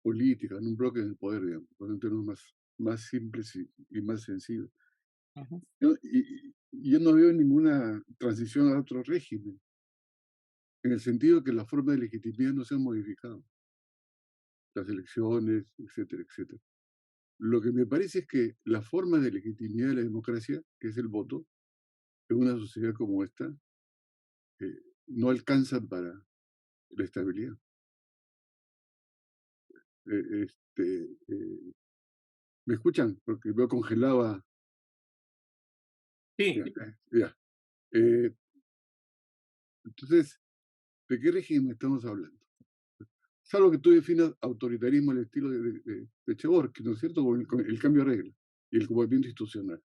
política, en un bloque del poder, digamos, con términos más simples y más sencillos. Y yo no veo ninguna transición a otro régimen, en el sentido que la forma de legitimidad no se ha modificado. Las elecciones, etcétera, etcétera. Lo que me parece es que la forma de legitimidad de la democracia, que es el voto, en una sociedad como esta, no alcanzan para la estabilidad. ¿Me escuchan? Porque veo congelado a... Sí. Ya. Entonces, ¿de qué régimen estamos hablando? Salvo que tú definas autoritarismo al estilo de Echeverría, ¿no es cierto? Con el cambio de reglas y el movimiento institucional.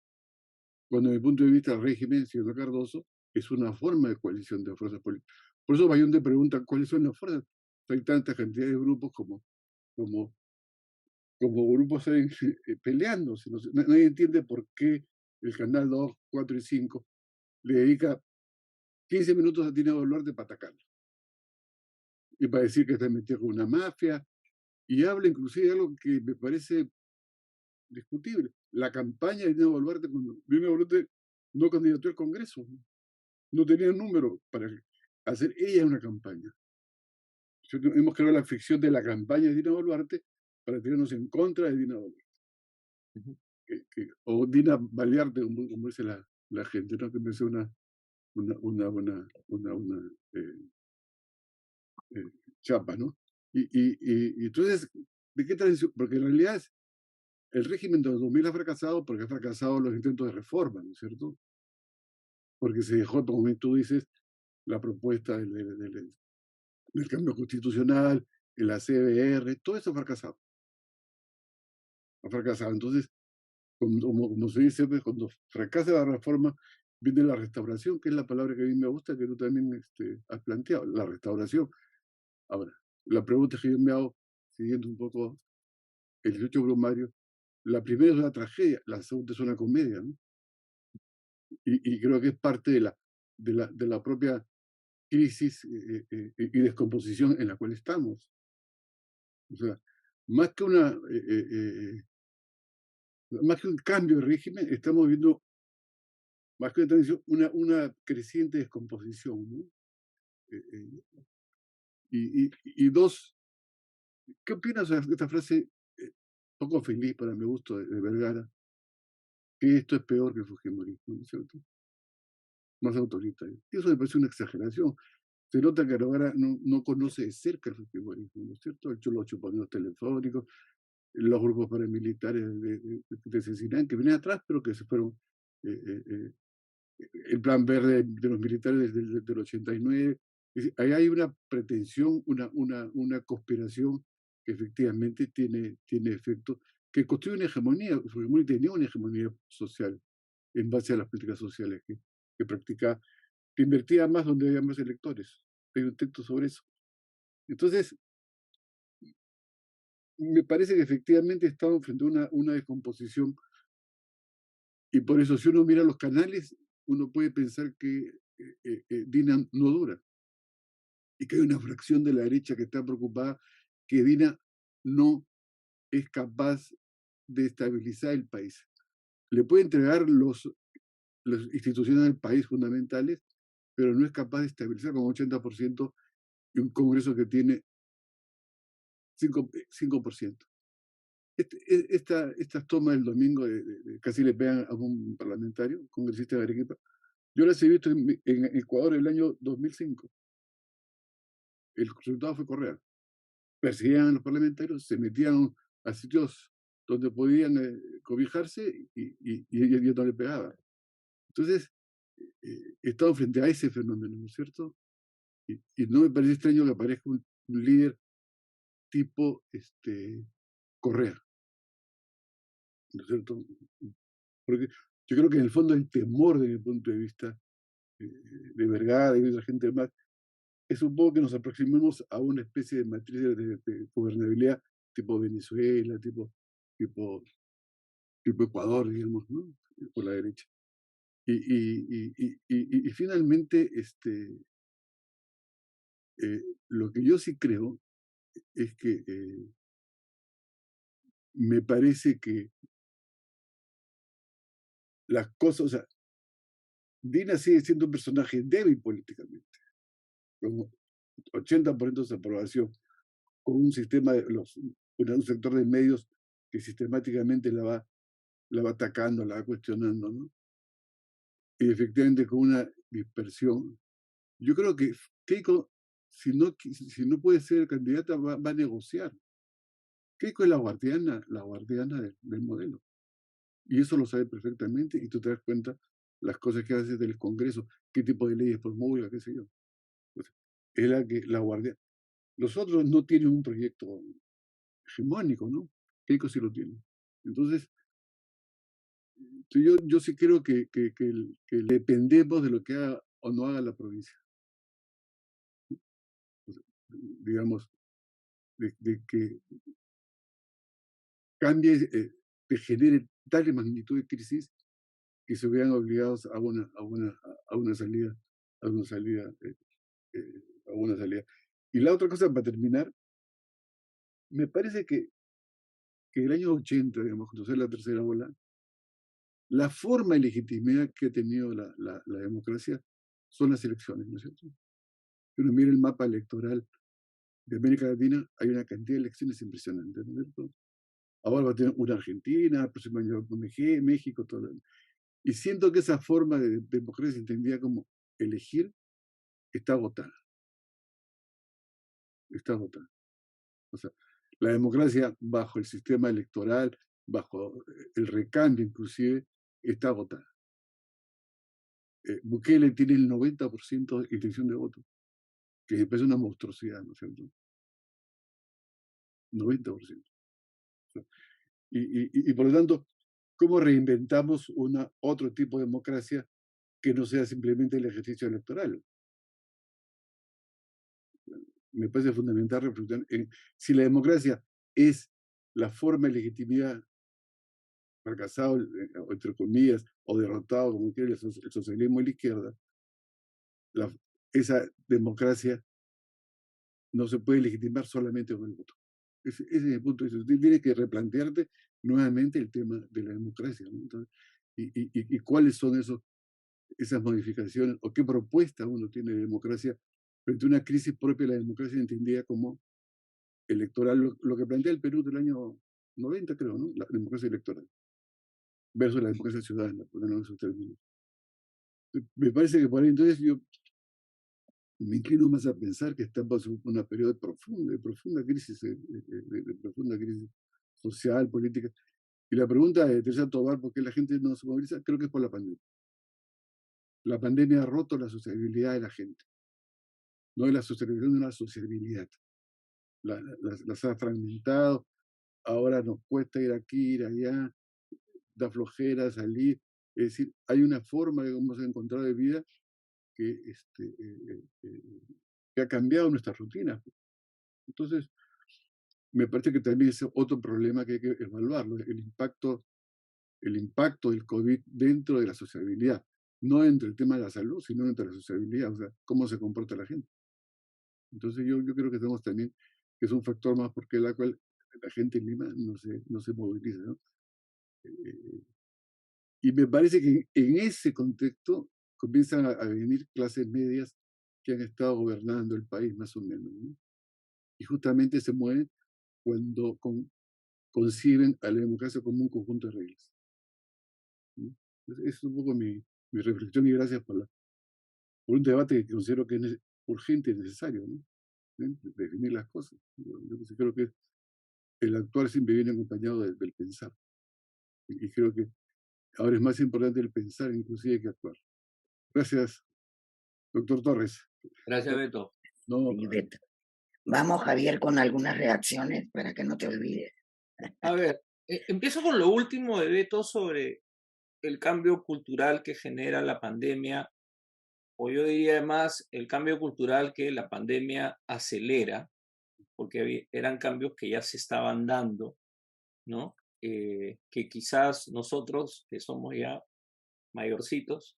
Cuando, desde mi punto de vista, el régimen, señor Cardoso, es una forma de coalición de fuerzas políticas. Por eso Bayón te pregunta cuáles son las fuerzas. Hay tanta cantidad de grupos como grupos peleándose. Nadie entiende por qué el canal 2, 4 y 5 le dedica 15 minutos a Dina Boluarte para atacarlo. Y para decir que está metido con una mafia. Y habla inclusive de algo que me parece discutible. La campaña de Dina Boluarte, cuando Dina Boluarte no candidató al Congreso, no tenía número para hacer ella una campaña. Hemos creado la ficción de la campaña de Dina Boluarte para tenernos en contra de Dina Boluarte. O Dina Balearte, como dice la gente, ¿no? Que me hace una chapa, ¿no? Y entonces, ¿de qué transición? Porque en realidad el régimen de los 2000 ha fracasado porque ha fracasado los intentos de reforma, ¿no es cierto? Porque se dejó, como tú dices, la propuesta del cambio constitucional, el ACBR, todo eso ha fracasado. Ha fracasado. Entonces, como se dice, pues, cuando fracasa la reforma viene la restauración, que es la palabra que a mí me gusta, que tú también has planteado, la restauración. Ahora, la pregunta que yo me hago, siguiendo un poco el 18 Brumario, la primera es una tragedia, la segunda es una comedia, ¿no? Y creo que es parte de la propia crisis y descomposición en la cual estamos. O sea, más que más que un cambio de régimen, estamos viendo, más que una transición, una creciente descomposición, ¿no? Y dos, ¿qué opinas de esta frase poco feliz para mi gusto de Vergara? Que esto es peor que el fujimorismo, ¿no es cierto? Más autoritario. Y eso me parece una exageración. Se nota que Vergara no conoce de cerca el fujimorismo, ¿no es cierto? El los chuponeos telefónicos, los grupos paramilitares de Cecinán, que vienen atrás, pero que se fueron. El plan verde de los militares del 89. Ahí hay una pretensión, una conspiración que efectivamente tiene efecto, que construye una hegemonía. Fujimori tenía una hegemonía social en base a las políticas sociales que practicaba, que invertía más donde había más electores. Hay un texto sobre eso. Entonces, me parece que efectivamente estamos frente a una descomposición, y por eso si uno mira los canales, uno puede pensar que Dina no dura, y que hay una fracción de la derecha que está preocupada que Dina no es capaz de estabilizar el país. Le puede entregar las instituciones del país fundamentales, pero no es capaz de estabilizar con 80% y un Congreso que tiene 5%. Estas tomas del domingo casi le pegan a un parlamentario, un congresista de Arequipa. Yo las he visto en Ecuador en el año 2005. El resultado fue Correa. Perseguían a los parlamentarios, se metían a sitios donde podían cobijarse y no le pegaba. Entonces, estamos frente a ese fenómeno, ¿no es cierto? Y no me parece extraño que aparezca un líder tipo Correa, ¿no es cierto? Porque yo creo que en el fondo el temor, desde mi punto de vista, de Vergara y de otra gente más, es un poco que nos aproximemos a una especie de matriz de gobernabilidad tipo Venezuela, tipo Ecuador, digamos, ¿no? Por la derecha. Y finalmente, lo que yo sí creo es que me parece que las cosas, o sea, Dina sigue siendo un personaje débil políticamente, con 80% de aprobación, con un sistema un sector de medios que sistemáticamente la va atacando, la va cuestionando, ¿no? Y efectivamente con una dispersión. Yo creo que Keiko, si no puede ser candidata, va a negociar. Keiko es la guardiana del modelo. Y eso lo sabe perfectamente, y tú te das cuenta las cosas que hace del Congreso, qué tipo de leyes promulga, qué sé yo. Pues, es la guardiana. Los otros no tienen un proyecto hegemónico, ¿no? Keiko sí lo tiene. Entonces, yo sí creo que dependemos de lo que haga o no haga la provincia. Digamos, de que cambie, que genere tal magnitud de crisis que se vean obligados a una salida, a una salida, a una salida. Y la otra cosa, para terminar, me parece que el año 80, digamos, cuando sale la tercera ola, la forma y legitimidad que ha tenido la democracia son las elecciones, ¿no es cierto? Si uno mira el mapa electoral de América Latina, hay una cantidad de elecciones impresionantes, ¿no es cierto? Ahora va a tener una Argentina, el próximo año México, todo lo demás. Y siento que esa forma de democracia entendida como elegir está agotada. Está agotada. O sea, la democracia bajo el sistema electoral, bajo el recambio inclusive, está agotada. Bukele tiene el 90% de intención de voto, que me parece una monstruosidad, ¿no es cierto? 90%. O sea, y por lo tanto, ¿cómo reinventamos otro tipo de democracia que no sea simplemente el ejercicio electoral. Me parece fundamental reflexionar en si la democracia es la forma de legitimidad fracasado, o entre comillas, o derrotado, como quiere el socialismo y la izquierda, esa democracia no se puede legitimar solamente con el voto. Ese es el punto de vista. Usted tiene que replantearte nuevamente el tema de la democracia, ¿no? Entonces, y cuáles son esas modificaciones o qué propuesta uno tiene de democracia frente a una crisis propia de la democracia entendida como electoral, lo que plantea el Perú del año 90, creo, ¿no? La democracia electoral versus la democracia ciudadana, por en esos términos. Me parece que por ahí entonces yo me inclino más a pensar que estamos en una periodo de profunda crisis, de profunda crisis social, política. Y la pregunta de Teresa Tobar, ¿por qué la gente no se moviliza? Creo que es por la pandemia. La pandemia ha roto la sociabilidad de la gente. No es la socialización de una sociabilidad. Las ha fragmentado. Ahora nos cuesta ir aquí, ir allá, da flojera salir. Es decir, hay una forma que hemos encontrado de vida que, que ha cambiado nuestras rutinas. Entonces, me parece que también es otro problema que hay que evaluarlo, el impacto del COVID dentro de la sociabilidad, no entre el tema de la salud, sino entre la sociabilidad, o sea, cómo se comporta la gente. Entonces yo creo que tenemos también, que es un factor más porque la cual la gente en Lima no se moviliza, ¿no? Y me parece que en ese contexto comienzan a venir clases medias que han estado gobernando el país más o menos, ¿no? Y justamente se mueven cuando conciben a la democracia como un conjunto de reglas, ¿no? Es un poco mi reflexión y gracias por un debate que considero que es urgente y necesario, ¿no? Definir las cosas. Yo creo que el actuar siempre viene acompañado del pensar. Y creo que ahora es más importante el pensar inclusive que actuar. Gracias, doctor Torres. Gracias, Beto. No, Sí, Beto. Vamos, Javier, con algunas reacciones para que no te olvides. A ver, empiezo con lo último de Beto sobre el cambio cultural que genera la pandemia, o yo diría además el cambio cultural que la pandemia acelera, porque eran cambios que ya se estaban dando, ¿no? Que quizás nosotros, que somos ya mayorcitos,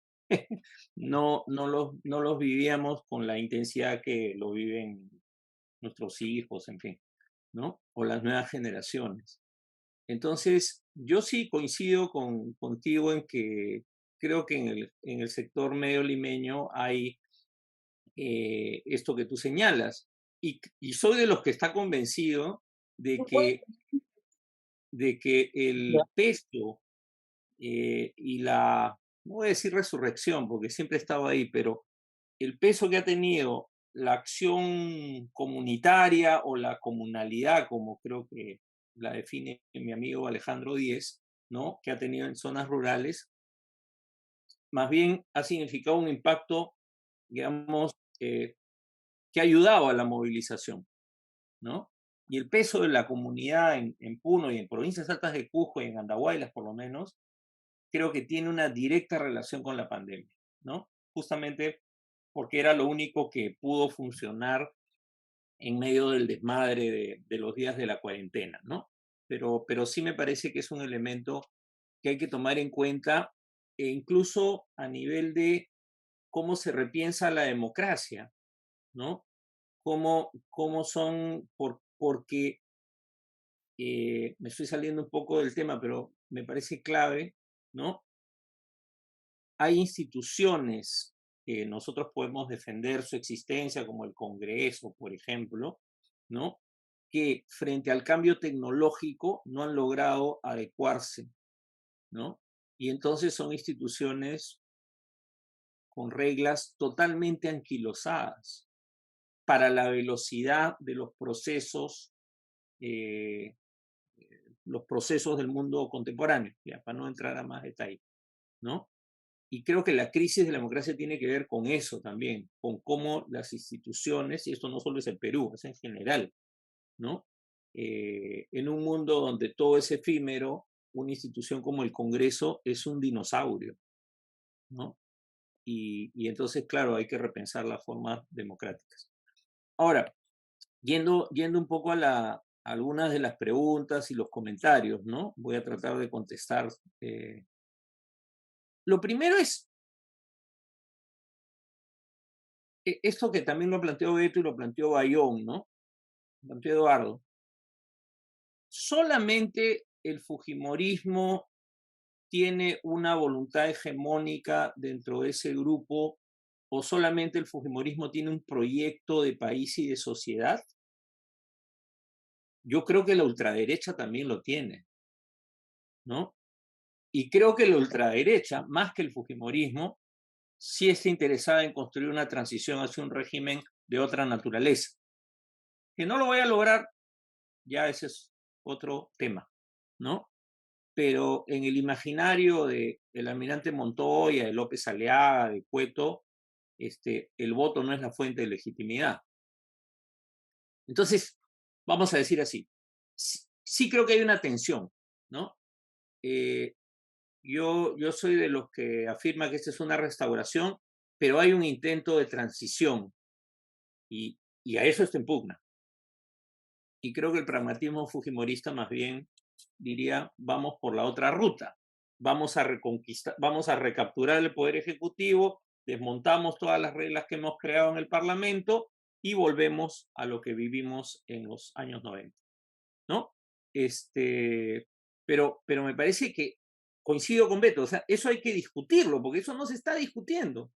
no los vivíamos con la intensidad que lo viven nuestros hijos, en fin, ¿no? O las nuevas generaciones. Entonces, yo sí coincido contigo en que creo que en el sector medio limeño hay esto que tú señalas. Y soy de los que está convencido de que el peso y no voy a decir resurrección, porque siempre he estado ahí, pero el peso que ha tenido la acción comunitaria o la comunalidad, como creo que la define mi amigo Alejandro Díez, ¿no? Que ha tenido en zonas rurales, más bien ha significado un impacto, digamos, que ha ayudado a la movilización, ¿no? Y el peso de la comunidad en Puno y en provincias altas de Cusco y en Andahuaylas, por lo menos, creo que tiene una directa relación con la pandemia, ¿no? Justamente porque era lo único que pudo funcionar en medio del desmadre de los días de la cuarentena, ¿no? Pero sí me parece que es un elemento que hay que tomar en cuenta, e incluso a nivel de cómo se repiensa la democracia, ¿no? Cómo son, porque me estoy saliendo un poco del tema, pero me parece clave, ¿no? Hay instituciones que nosotros podemos defender su existencia, como el Congreso, por ejemplo, ¿no? Que frente al cambio tecnológico no han logrado adecuarse, ¿no? Y entonces son instituciones con reglas totalmente anquilosadas para la velocidad de eh, los procesos del mundo contemporáneo, ya, para no entrar a más detalle, ¿no? Y creo que la crisis de la democracia tiene que ver con eso también, con cómo las instituciones, y esto no solo es el Perú, es en general, ¿no? En un mundo donde todo es efímero, una institución como el Congreso es un dinosaurio, ¿no? y entonces, claro, hay que repensar las formas democráticas. Ahora, yendo un poco a algunas de las preguntas y los comentarios, ¿no? Voy a tratar de contestar. Lo primero es esto que también lo planteó Beto y lo planteó Bayón, ¿no? Lo planteó Eduardo. Solamente el fujimorismo tiene una voluntad hegemónica dentro de ese grupo, o solamente el fujimorismo tiene un proyecto de país y de sociedad. Yo creo que la ultraderecha también lo tiene, ¿no? Y creo que la ultraderecha, más que el fujimorismo, sí está interesada en construir una transición hacia un régimen de otra naturaleza. Que no lo voy a lograr, ya ese es otro tema, ¿no? Pero en el imaginario del almirante Montoya, de López Aliaga, de Cueto, el voto no es la fuente de legitimidad. Entonces, vamos a decir así, sí creo que hay una tensión, ¿no? Yo soy de los que afirma que esta es una restauración, pero hay un intento de transición y a eso está en pugna. Y creo que el pragmatismo fujimorista más bien diría, vamos por la otra ruta, vamos a reconquistar, vamos a recapturar el poder ejecutivo, desmontamos todas las reglas que hemos creado en el Parlamento y volvemos a lo que vivimos en los años 90, ¿no? Pero me parece que coincido con Beto, o sea, eso hay que discutirlo, porque eso no se está discutiendo,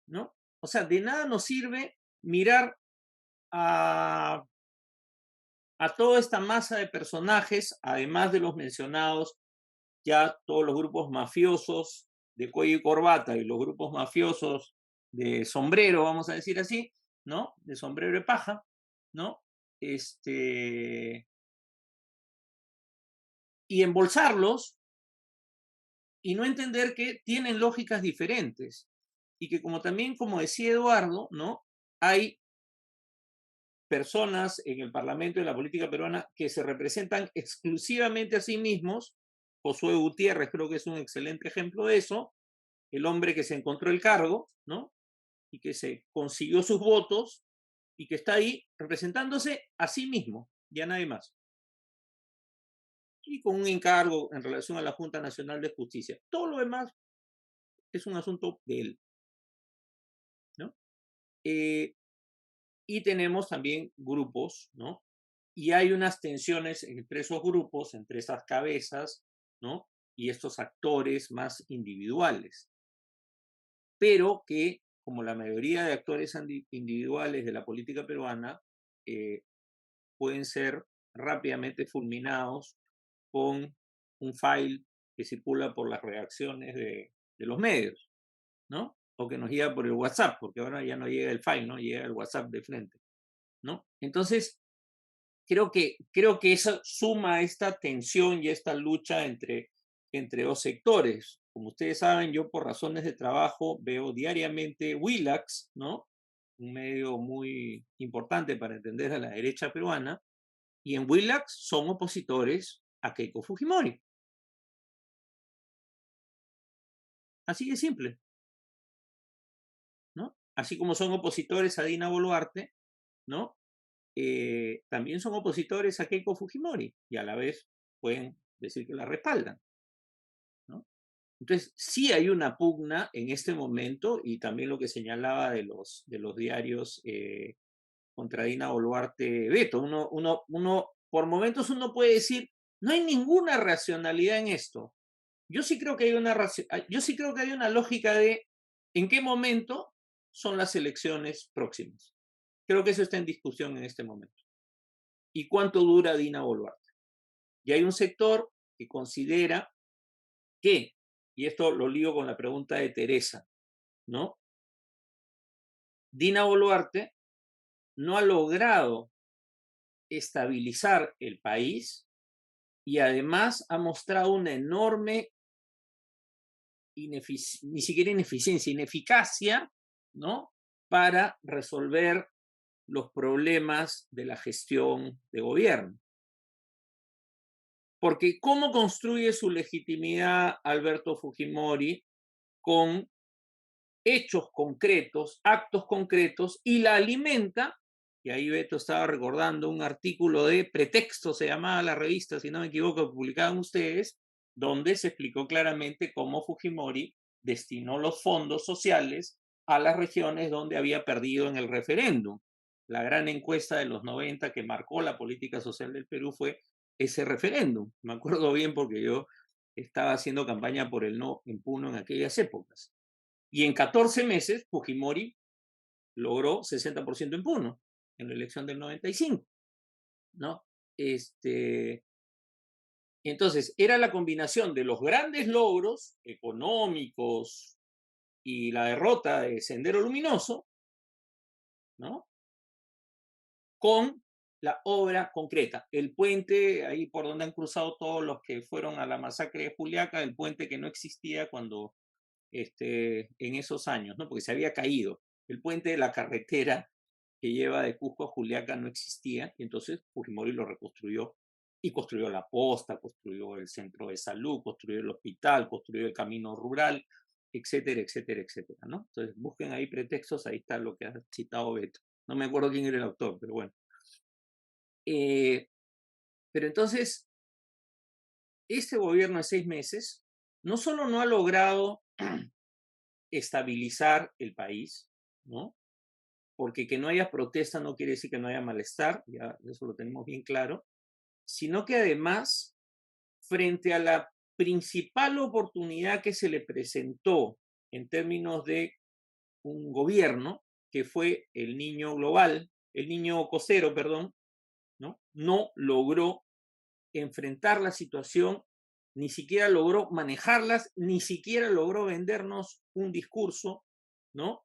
¿no? O sea, de nada nos sirve mirar a toda esta masa de personajes, además de los mencionados, ya todos los grupos mafiosos de cuello y corbata y los grupos mafiosos de sombrero, vamos a decir así, ¿no? De sombrero de paja, ¿no? Y embolsarlos y no entender que tienen lógicas diferentes y que como también, como decía Eduardo, ¿no? Hay personas en el Parlamento y en la política peruana que se representan exclusivamente a sí mismos. Josué Gutiérrez creo que es un excelente ejemplo de eso, el hombre que se encontró el cargo, ¿no? Y que se consiguió sus votos y que está ahí representándose a sí mismo y a nadie más. Y con un encargo en relación a la Junta Nacional de Justicia. Todo lo demás es un asunto de él, ¿no? Y tenemos también grupos, ¿no? Y hay unas tensiones entre esos grupos, entre esas cabezas, ¿no? Y estos actores más individuales. Pero que, como la mayoría de actores individuales de la política peruana, pueden ser rápidamente fulminados con un file que circula por las redacciones de los medios, ¿no? O que nos llega por el WhatsApp, porque ahora ya no llega el file, ¿no? Llega el WhatsApp de frente, ¿no? Entonces, creo que eso suma esta tensión y esta lucha entre dos sectores. Como ustedes saben, yo por razones de trabajo veo diariamente Willax, ¿no? Un medio muy importante para entender a la derecha peruana, y en Willax son opositores a Keiko Fujimori. Así de simple, ¿no? Así como son opositores a Dina Boluarte, ¿no? También son opositores a Keiko Fujimori y a la vez pueden decir que la respaldan, ¿no? Entonces, sí hay una pugna en este momento y también lo que señalaba de los diarios contra Dina Boluarte Beto. Uno, por momentos uno puede decir, no hay ninguna racionalidad en esto. Yo sí creo que hay una lógica de en qué momento son las elecciones próximas. Creo que eso está en discusión en este momento. ¿Y cuánto dura Dina Boluarte? Y hay un sector que considera que, y esto lo ligo con la pregunta de Teresa, ¿no? Dina Boluarte no ha logrado estabilizar el país y además ha mostrado una enorme ni siquiera ineficiencia, ineficacia, ¿no? Para resolver los problemas de la gestión de gobierno. Porque ¿cómo construye su legitimidad Alberto Fujimori? Con hechos concretos, actos concretos, y la alimenta. Y ahí Beto estaba recordando un artículo de Pretexto, se llamaba la revista, si no me equivoco, que publicaban ustedes, donde se explicó claramente cómo Fujimori destinó los fondos sociales a las regiones donde había perdido en el referéndum. La gran encuesta de los 90 que marcó la política social del Perú fue ese referéndum. Me acuerdo bien porque yo estaba haciendo campaña por el no en Puno en aquellas épocas. Y en 14 meses, Fujimori logró 60% en Puno, en la elección del 95, ¿no? Entonces, era la combinación de los grandes logros económicos y la derrota de Sendero Luminoso, ¿no? Con la obra concreta. El puente, ahí por donde han cruzado todos los que fueron a la masacre de Juliaca, el puente que no existía cuando, en esos años, ¿no? Porque se había caído. El puente de la carretera que lleva de Cusco a Juliaca no existía, y entonces Fujimori lo reconstruyó y construyó la posta, construyó el centro de salud, construyó el hospital, construyó el camino rural, etcétera, etcétera, etcétera, ¿no? Entonces busquen ahí pretextos, ahí está lo que ha citado Beto. No me acuerdo quién era el autor, pero bueno. Pero entonces, este gobierno de 6 meses no solo no ha logrado estabilizar el país, ¿no? Porque que no haya protesta no quiere decir que no haya malestar, ya eso lo tenemos bien claro, sino que además, frente a la principal oportunidad que se le presentó en términos de un gobierno, que fue el niño global, el niño costero, perdón, no logró enfrentar la situación, ni siquiera logró manejarlas, ni siquiera logró vendernos un discurso, ¿no?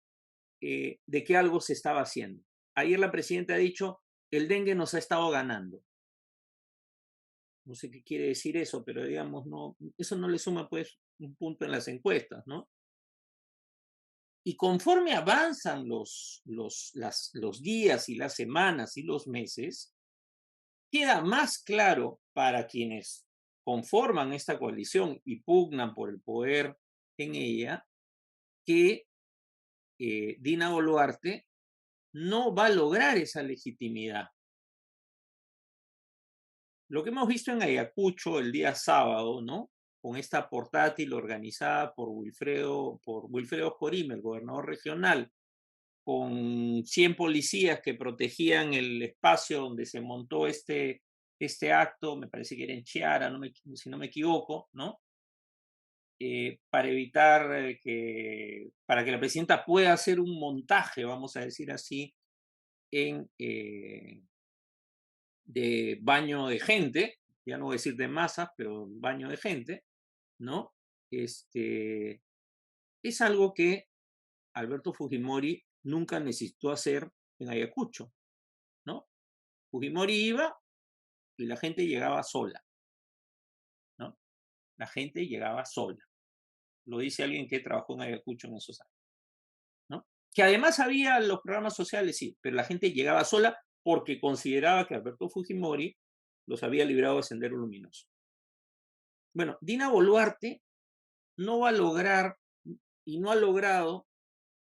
De que algo se estaba haciendo. Ayer la presidenta ha dicho, el dengue nos ha estado ganando. No sé qué quiere decir eso, pero digamos, no, eso no le suma pues un punto en las encuestas, ¿no? Y conforme avanzan los días y las semanas y los meses, queda más claro para quienes conforman esta coalición y pugnan por el poder en ella, que Dina Boluarte no va a lograr esa legitimidad. Lo que hemos visto en Ayacucho el día sábado, ¿no? Con esta portátil organizada por Wilfredo Corim, el gobernador regional, con 100 policías que protegían el espacio donde se montó este acto, me parece que era en Chiara, si no me equivoco, ¿no? Para evitar para que la presidenta pueda hacer un montaje, vamos a decir así, de baño de gente, ya no voy a decir de masas, pero baño de gente, ¿no? Es algo que Alberto Fujimori nunca necesitó hacer en Ayacucho, ¿no? Fujimori iba y la gente llegaba sola, ¿no? La gente llegaba sola. Lo dice alguien que trabajó en Ayacucho en esos años, ¿no? Que además había los programas sociales, sí, pero la gente llegaba sola porque consideraba que Alberto Fujimori los había librado de Sendero Luminoso. Bueno, Dina Boluarte no va a lograr y no ha logrado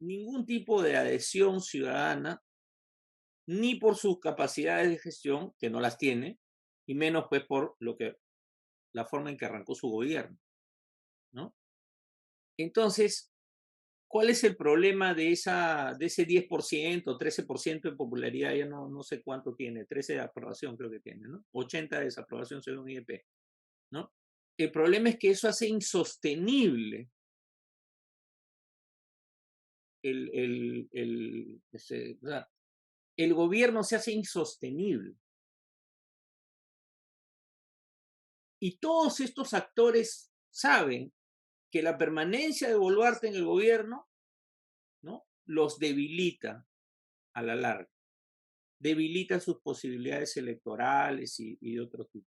ningún tipo de adhesión ciudadana, ni por sus capacidades de gestión, que no las tiene, y menos pues por la forma en que arrancó su gobierno, ¿no? Entonces, ¿cuál es el problema de ese 10%, 13% de popularidad? Ya no sé cuánto tiene, 13 de aprobación creo que tiene, ¿no? 80 de desaprobación según IEP, ¿no? El problema es que eso hace insostenible el gobierno, se hace insostenible. Y todos estos actores saben que la permanencia de Boluarte en el gobierno, ¿no?, los debilita a la larga, debilita sus posibilidades electorales y de otro tipo.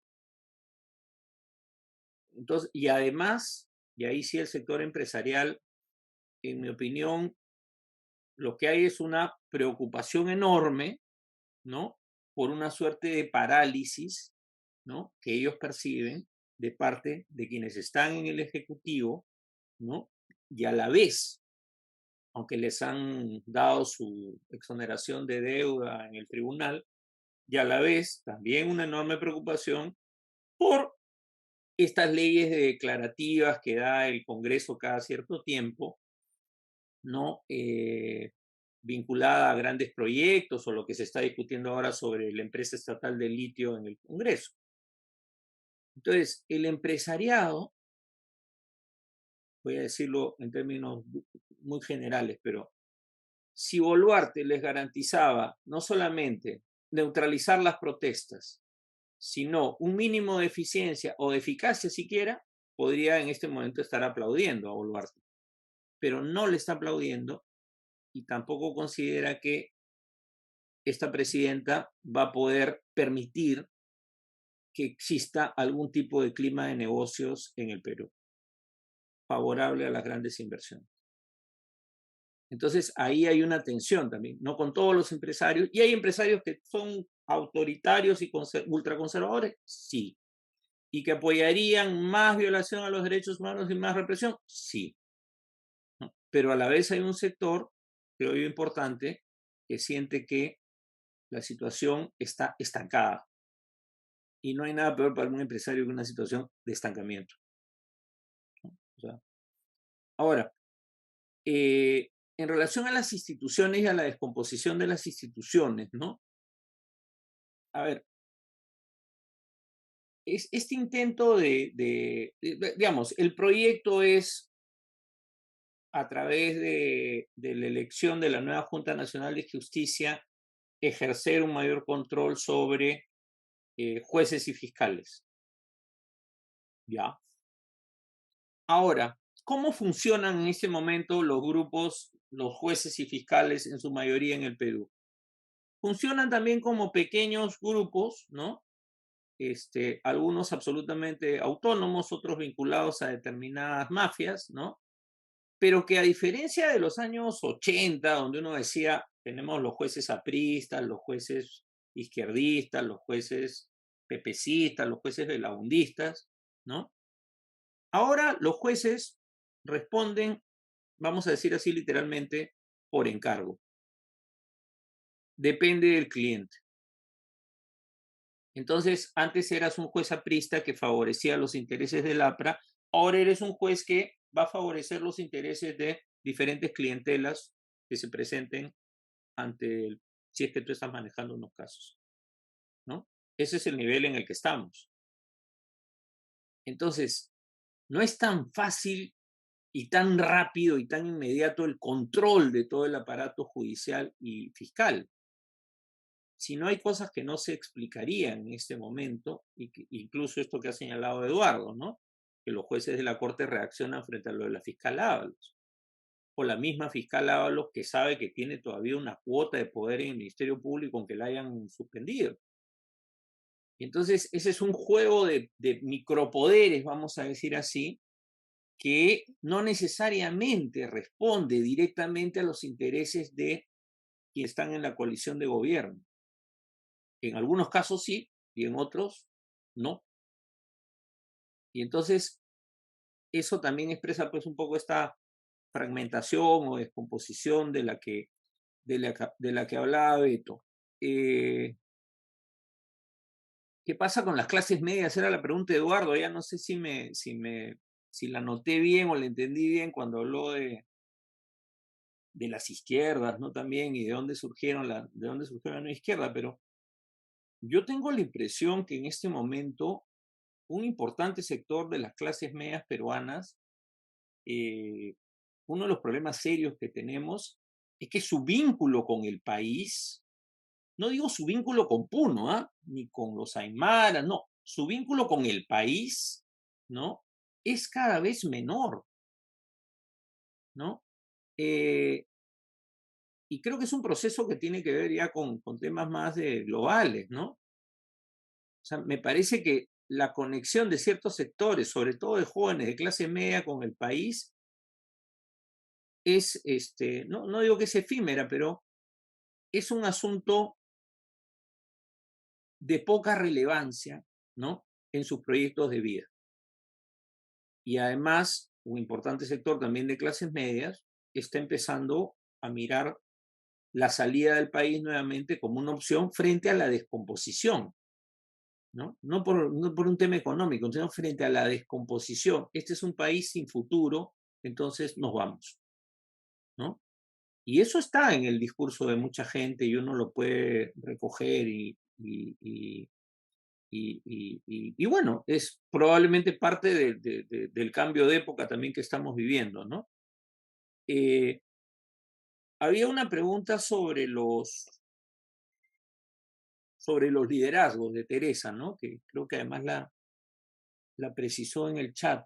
Entonces, y además, y ahí sí el sector empresarial, en mi opinión, lo que hay es una preocupación enorme, ¿no?, por una suerte de parálisis, ¿no?, que ellos perciben de parte de quienes están en el Ejecutivo, ¿no?, y a la vez aunque les han dado su exoneración de deuda en el tribunal, y a la vez también una enorme preocupación por estas leyes declarativas que da el Congreso cada cierto tiempo, ¿no? Vinculada a grandes proyectos o lo que se está discutiendo ahora sobre la empresa estatal de litio en el Congreso. Entonces, el empresariado, voy a decirlo en términos muy generales, pero si Boluarte les garantizaba no solamente neutralizar las protestas, sino un mínimo de eficiencia o de eficacia siquiera, podría en este momento estar aplaudiendo a Boluarte. Pero no le está aplaudiendo y tampoco considera que esta presidenta va a poder permitir que exista algún tipo de clima de negocios en el Perú favorable a las grandes inversiones. Entonces, ahí hay una tensión también, no con todos los empresarios, y hay empresarios que son autoritarios y ultraconservadores, sí, y que apoyarían más violación a los derechos humanos y más represión, sí, ¿no? Pero a la vez hay un sector, creo yo, importante, que siente que la situación está estancada, y no hay nada peor para un empresario que una situación de estancamiento, ¿no? O sea, ahora, en relación a las instituciones y a la descomposición de las instituciones, ¿no? A ver, este intento digamos, el proyecto es a través de la elección de la nueva Junta Nacional de Justicia ejercer un mayor control sobre jueces y fiscales. ¿Ya? Ahora, ¿cómo funcionan en este momento los grupos, los jueces y fiscales en su mayoría en el Perú? Funcionan también como pequeños grupos, ¿no? Algunos absolutamente autónomos, otros vinculados a determinadas mafias, ¿no? Pero que a diferencia de los años 80, donde uno decía, tenemos los jueces apristas, los jueces izquierdistas, los jueces pepecistas, los jueces velaundistas, ¿no? Ahora los jueces responden, vamos a decir así literalmente, por encargo. Depende del cliente. Entonces, antes eras un juez aprista que favorecía los intereses del APRA, ahora eres un juez que va a favorecer los intereses de diferentes clientelas que se presenten ante si es que tú estás manejando unos casos, ¿no? Ese es el nivel en el que estamos. Entonces, no es tan fácil y tan rápido y tan inmediato el control de todo el aparato judicial y fiscal. Si no, hay cosas que no se explicarían en este momento, y que, incluso esto que ha señalado Eduardo, ¿no? Que los jueces de la Corte reaccionan frente a lo de la fiscal Ábalos, o la misma fiscal Ábalos que sabe que tiene todavía una cuota de poder en el Ministerio Público aunque la hayan suspendido. Y entonces ese es un juego de micropoderes, vamos a decir así, que no necesariamente responde directamente a los intereses de quienes están en la coalición de gobierno. En algunos casos sí, y en otros no. Y entonces eso también expresa pues un poco esta fragmentación o descomposición de la que hablaba Beto. ¿Qué pasa con las clases medias? Era la pregunta de Eduardo. Ya no sé si la noté bien o la entendí bien cuando habló de las izquierdas, ¿no? También, y de dónde surgieron la nueva izquierda, pero yo tengo la impresión que en este momento un importante sector de las clases medias peruanas, uno de los problemas serios que tenemos es que su vínculo con el país, no digo su vínculo con Puno, ni con los Aymaras, no, su vínculo con el país, ¿no? Es cada vez menor, ¿no? Y creo que es un proceso que tiene que ver ya con temas más globales, ¿no? O sea, me parece que la conexión de ciertos sectores, sobre todo de jóvenes de clase media con el país, es, no digo que es efímera, pero es un asunto de poca relevancia, ¿no? En sus proyectos de vida. Y además, un importante sector también de clases medias está empezando a mirar la salida del país nuevamente como una opción frente a la descomposición, ¿no? No por un tema económico, sino frente a la descomposición. Este es un país sin futuro, entonces nos vamos, ¿no? Y eso está en el discurso de mucha gente y uno lo puede recoger y bueno, es probablemente parte del cambio de época también que estamos viviendo, ¿no? Había una pregunta sobre los liderazgos de Teresa, ¿no? Que creo que además la precisó en el chat.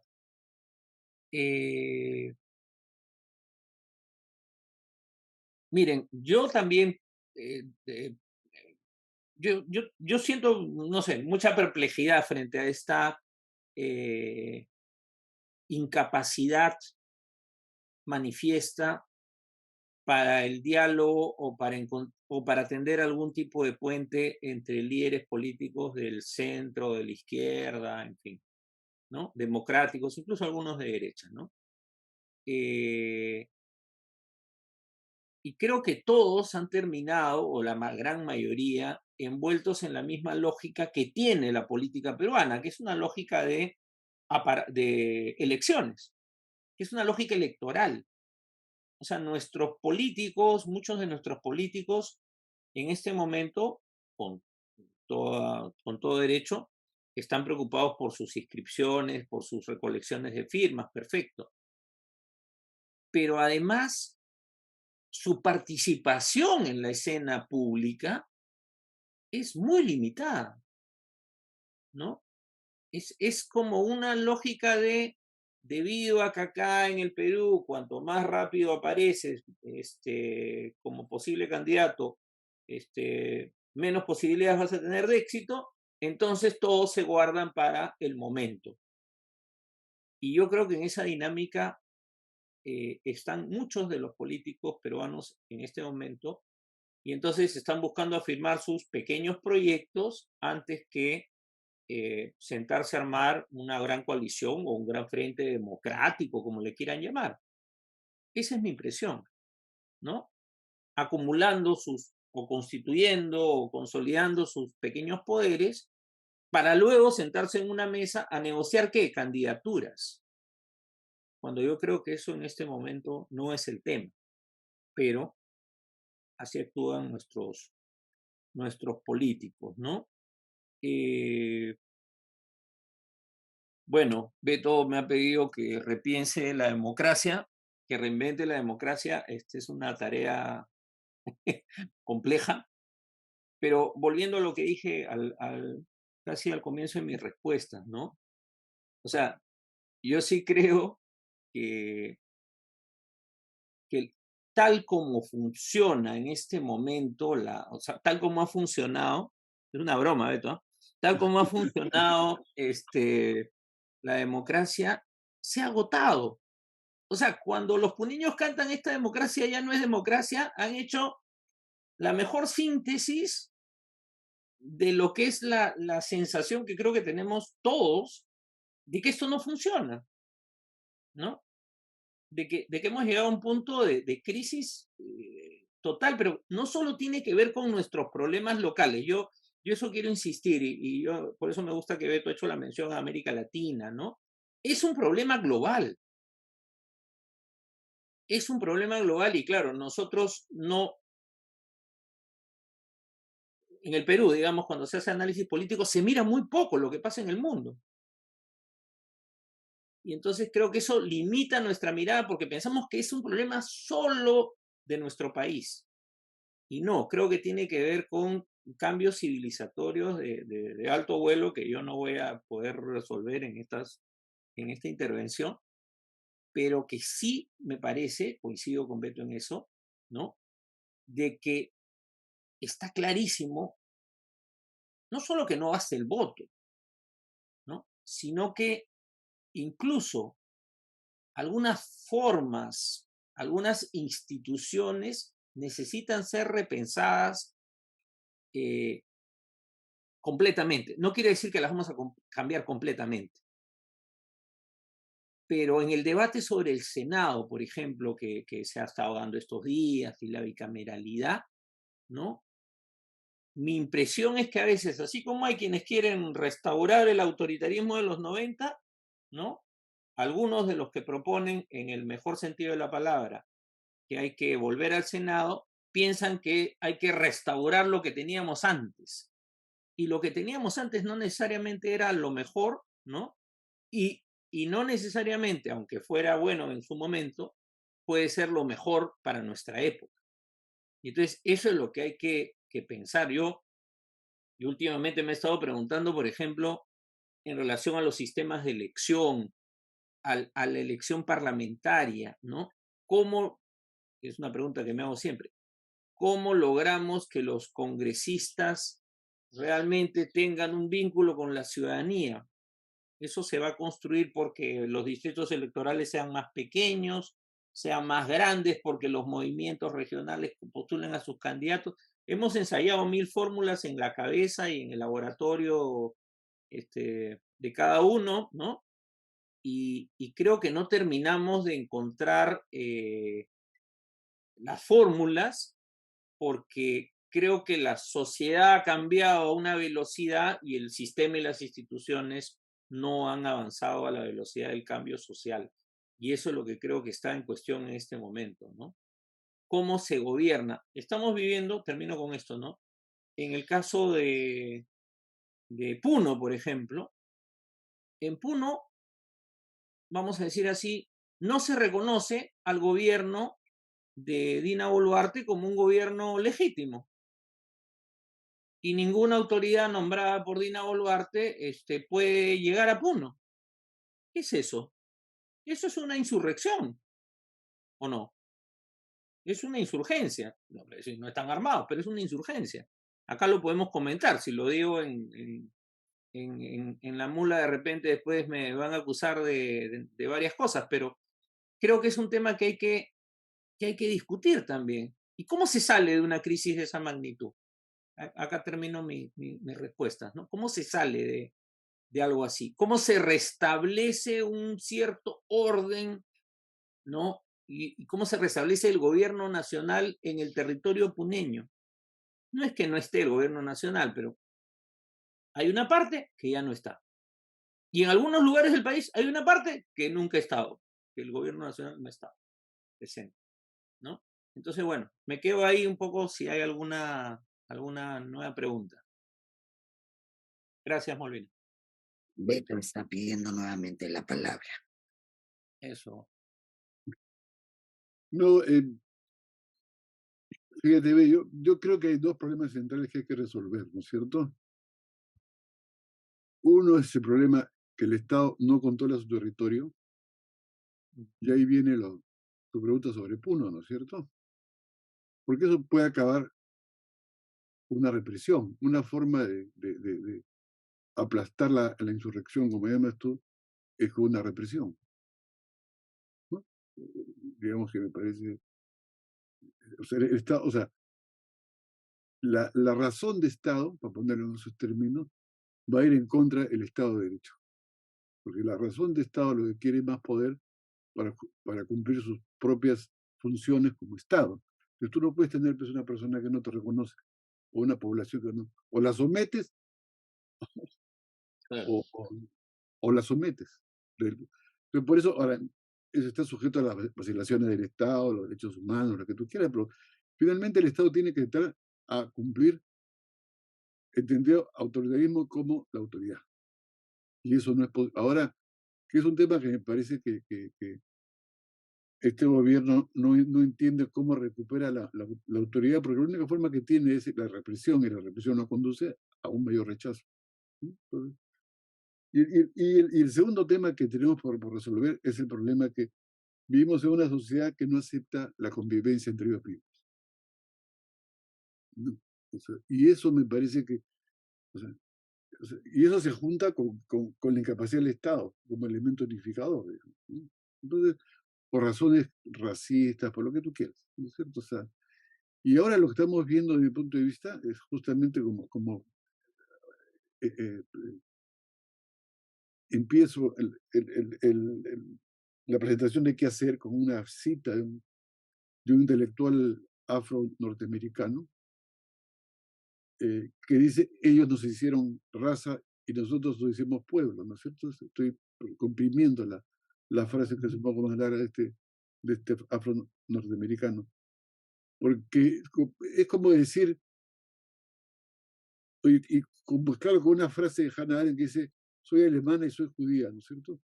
Miren, yo también, yo siento, no sé, mucha perplejidad frente a esta incapacidad manifiesta para el diálogo o para tender algún tipo de puente entre líderes políticos del centro, de la izquierda, en fin, ¿no? Democráticos, incluso algunos de derecha, ¿no? Y creo que todos han terminado, o la gran mayoría, envueltos en la misma lógica que tiene la política peruana, que es una lógica de elecciones, que es una lógica electoral. O sea, nuestros políticos, muchos de nuestros políticos, en este momento, con todo derecho, están preocupados por sus inscripciones, por sus recolecciones de firmas, perfecto. Pero además, su participación en la escena pública es muy limitada, ¿no? Es como una lógica debido a que acá en el Perú, cuanto más rápido apareces como posible candidato, menos posibilidades vas a tener de éxito, entonces todos se guardan para el momento. Y yo creo que en esa dinámica están muchos de los políticos peruanos en este momento, y entonces están buscando afirmar sus pequeños proyectos antes que sentarse a armar una gran coalición o un gran frente democrático, como le quieran llamar. Esa es mi impresión, ¿no? Acumulando o constituyendo o consolidando sus pequeños poderes para luego sentarse en una mesa a negociar ¿qué? Candidaturas. Cuando yo creo que eso en este momento no es el tema, pero así actúan nuestros políticos, ¿no? Bueno, Beto me ha pedido que repiense la democracia, que reinvente la democracia. Es una tarea compleja, pero volviendo a lo que dije casi al comienzo de mis respuestas, ¿no? O sea, yo sí creo que tal como funciona en este momento, o sea, tal como ha funcionado, es una broma, Beto, ¿eh? Tal como ha funcionado la democracia, se ha agotado. O sea, cuando los puneños cantan esta democracia ya no es democracia, han hecho la mejor síntesis de lo que es la sensación que creo que tenemos todos de que esto no funciona, ¿no? De que hemos llegado a un punto de crisis total, pero no solo tiene que ver con nuestros problemas locales. Yo eso quiero insistir y yo por eso me gusta que Beto ha hecho la mención a América Latina, ¿no? Es un problema global. Es un problema global y claro, nosotros no, en el Perú, digamos, cuando se hace análisis político, se mira muy poco lo que pasa en el mundo. Y entonces creo que eso limita nuestra mirada porque pensamos que es un problema solo de nuestro país. Y no, creo que tiene que ver con cambios civilizatorios de alto vuelo que yo no voy a poder resolver en esta intervención, pero que sí me parece, coincido con Beto en eso, ¿no? De que está clarísimo, no solo que no basta el voto, ¿no? Sino que incluso algunas formas, algunas instituciones necesitan ser repensadas completamente. No quiere decir que las vamos a cambiar completamente, Pero en el debate sobre el Senado, por ejemplo, que se ha estado dando estos días y la bicameralidad, ¿no? Mi impresión es que a veces, así como hay quienes quieren restaurar el autoritarismo de los 90, ¿no? Algunos de los que proponen, en el mejor sentido de la palabra, que hay que volver al Senado, piensan que hay que restaurar lo que teníamos antes. Y lo que teníamos antes no necesariamente era lo mejor, ¿no? Y, y no necesariamente, aunque fuera bueno en su momento, puede ser lo mejor para nuestra época. Y entonces, eso es lo que hay que pensar. Yo últimamente me he estado preguntando, por ejemplo, en relación a los sistemas de elección, a la elección parlamentaria, ¿no? ¿Cómo, es una pregunta que me hago siempre, cómo logramos que los congresistas realmente tengan un vínculo con la ciudadanía? Eso se va a construir porque los distritos electorales sean más pequeños, sean más grandes, porque los movimientos regionales postulen a sus candidatos. Hemos ensayado 1000 fórmulas en la cabeza y en el laboratorio de cada uno, ¿no? Y creo que no terminamos de encontrar las fórmulas porque creo que la sociedad ha cambiado a una velocidad y el sistema y las instituciones no han avanzado a la velocidad del cambio social. Y eso es lo que creo que está en cuestión en este momento, ¿no? ¿Cómo se gobierna? Estamos viviendo, termino con esto, ¿no? En el caso de Puno, por ejemplo, en Puno, vamos a decir así, no se reconoce al gobierno de Dina Boluarte como un gobierno legítimo. Y ninguna autoridad nombrada por Dina Boluarte puede llegar a Puno. ¿Qué es eso? Eso es una insurrección, ¿o no? Es una insurgencia. No están armados, pero es una insurgencia. Acá lo podemos comentar. Si lo digo en la mula, de repente después me van a acusar de varias cosas, pero creo que es un tema que hay que discutir también. ¿Y cómo se sale de una crisis de esa magnitud? Acá termino mis respuestas, ¿no? ¿Cómo se sale de algo así? ¿Cómo se restablece un cierto orden, ¿no? Y cómo se restablece el gobierno nacional en el territorio puneño. No es que no esté el gobierno nacional, pero hay una parte que ya no está. Y en algunos lugares del país hay una parte que nunca ha estado, que el gobierno nacional no ha estado presente, ¿no? Entonces, bueno, me quedo ahí un poco si hay alguna nueva pregunta. Gracias, Molvina. Beto está pidiendo nuevamente la palabra. Eso. No, fíjate, yo creo que hay dos problemas centrales que hay que resolver, ¿no es cierto? Uno es el problema que el Estado no controla su territorio, y ahí viene tu pregunta sobre Puno, ¿no es cierto? Porque eso puede acabar una represión, una forma de aplastar la insurrección, como llamas tú, es con una represión, ¿no? Digamos que me parece, o sea, el Estado, o sea, la razón de Estado, para ponerlo en esos términos, va a ir en contra del Estado de Derecho. Porque la razón de Estado lo que quiere es más poder para cumplir sus propias funciones como Estado. Entonces tú no puedes tener pues, una persona que no te reconoce, o una población que no, o la sometes o la sometes. Entonces, por eso, ahora, eso está sujeto a las vacilaciones del Estado, los derechos humanos, lo que tú quieras, pero finalmente el Estado tiene que entrar a cumplir, entendido autoritarismo como la autoridad. Y eso no es ahora, que es un tema que me parece que este gobierno no entiende cómo recupera la autoridad, porque la única forma que tiene es la represión, y la represión nos conduce a un mayor rechazo. Entonces, y el segundo tema que tenemos por resolver es el problema que vivimos en una sociedad que no acepta la convivencia entre ellos mismos. ¿No? O sea, y eso me parece que, y eso se junta con la incapacidad del Estado como elemento unificador. Digamos, ¿no? Entonces, por razones racistas, por lo que tú quieras, ¿no es cierto? O sea, y ahora lo que estamos viendo desde mi punto de vista es justamente como empiezo la presentación de qué hacer con una cita de un intelectual afro-norteamericano que dice, ellos nos hicieron raza y nosotros nos hicimos pueblo, ¿no es cierto? Estoy comprimiendo la frase que es un poco más larga de este afro-norteamericano. Porque es como decir, y claro, con una frase de Hannah Arendt que dice, soy alemana y soy judía, ¿no es cierto?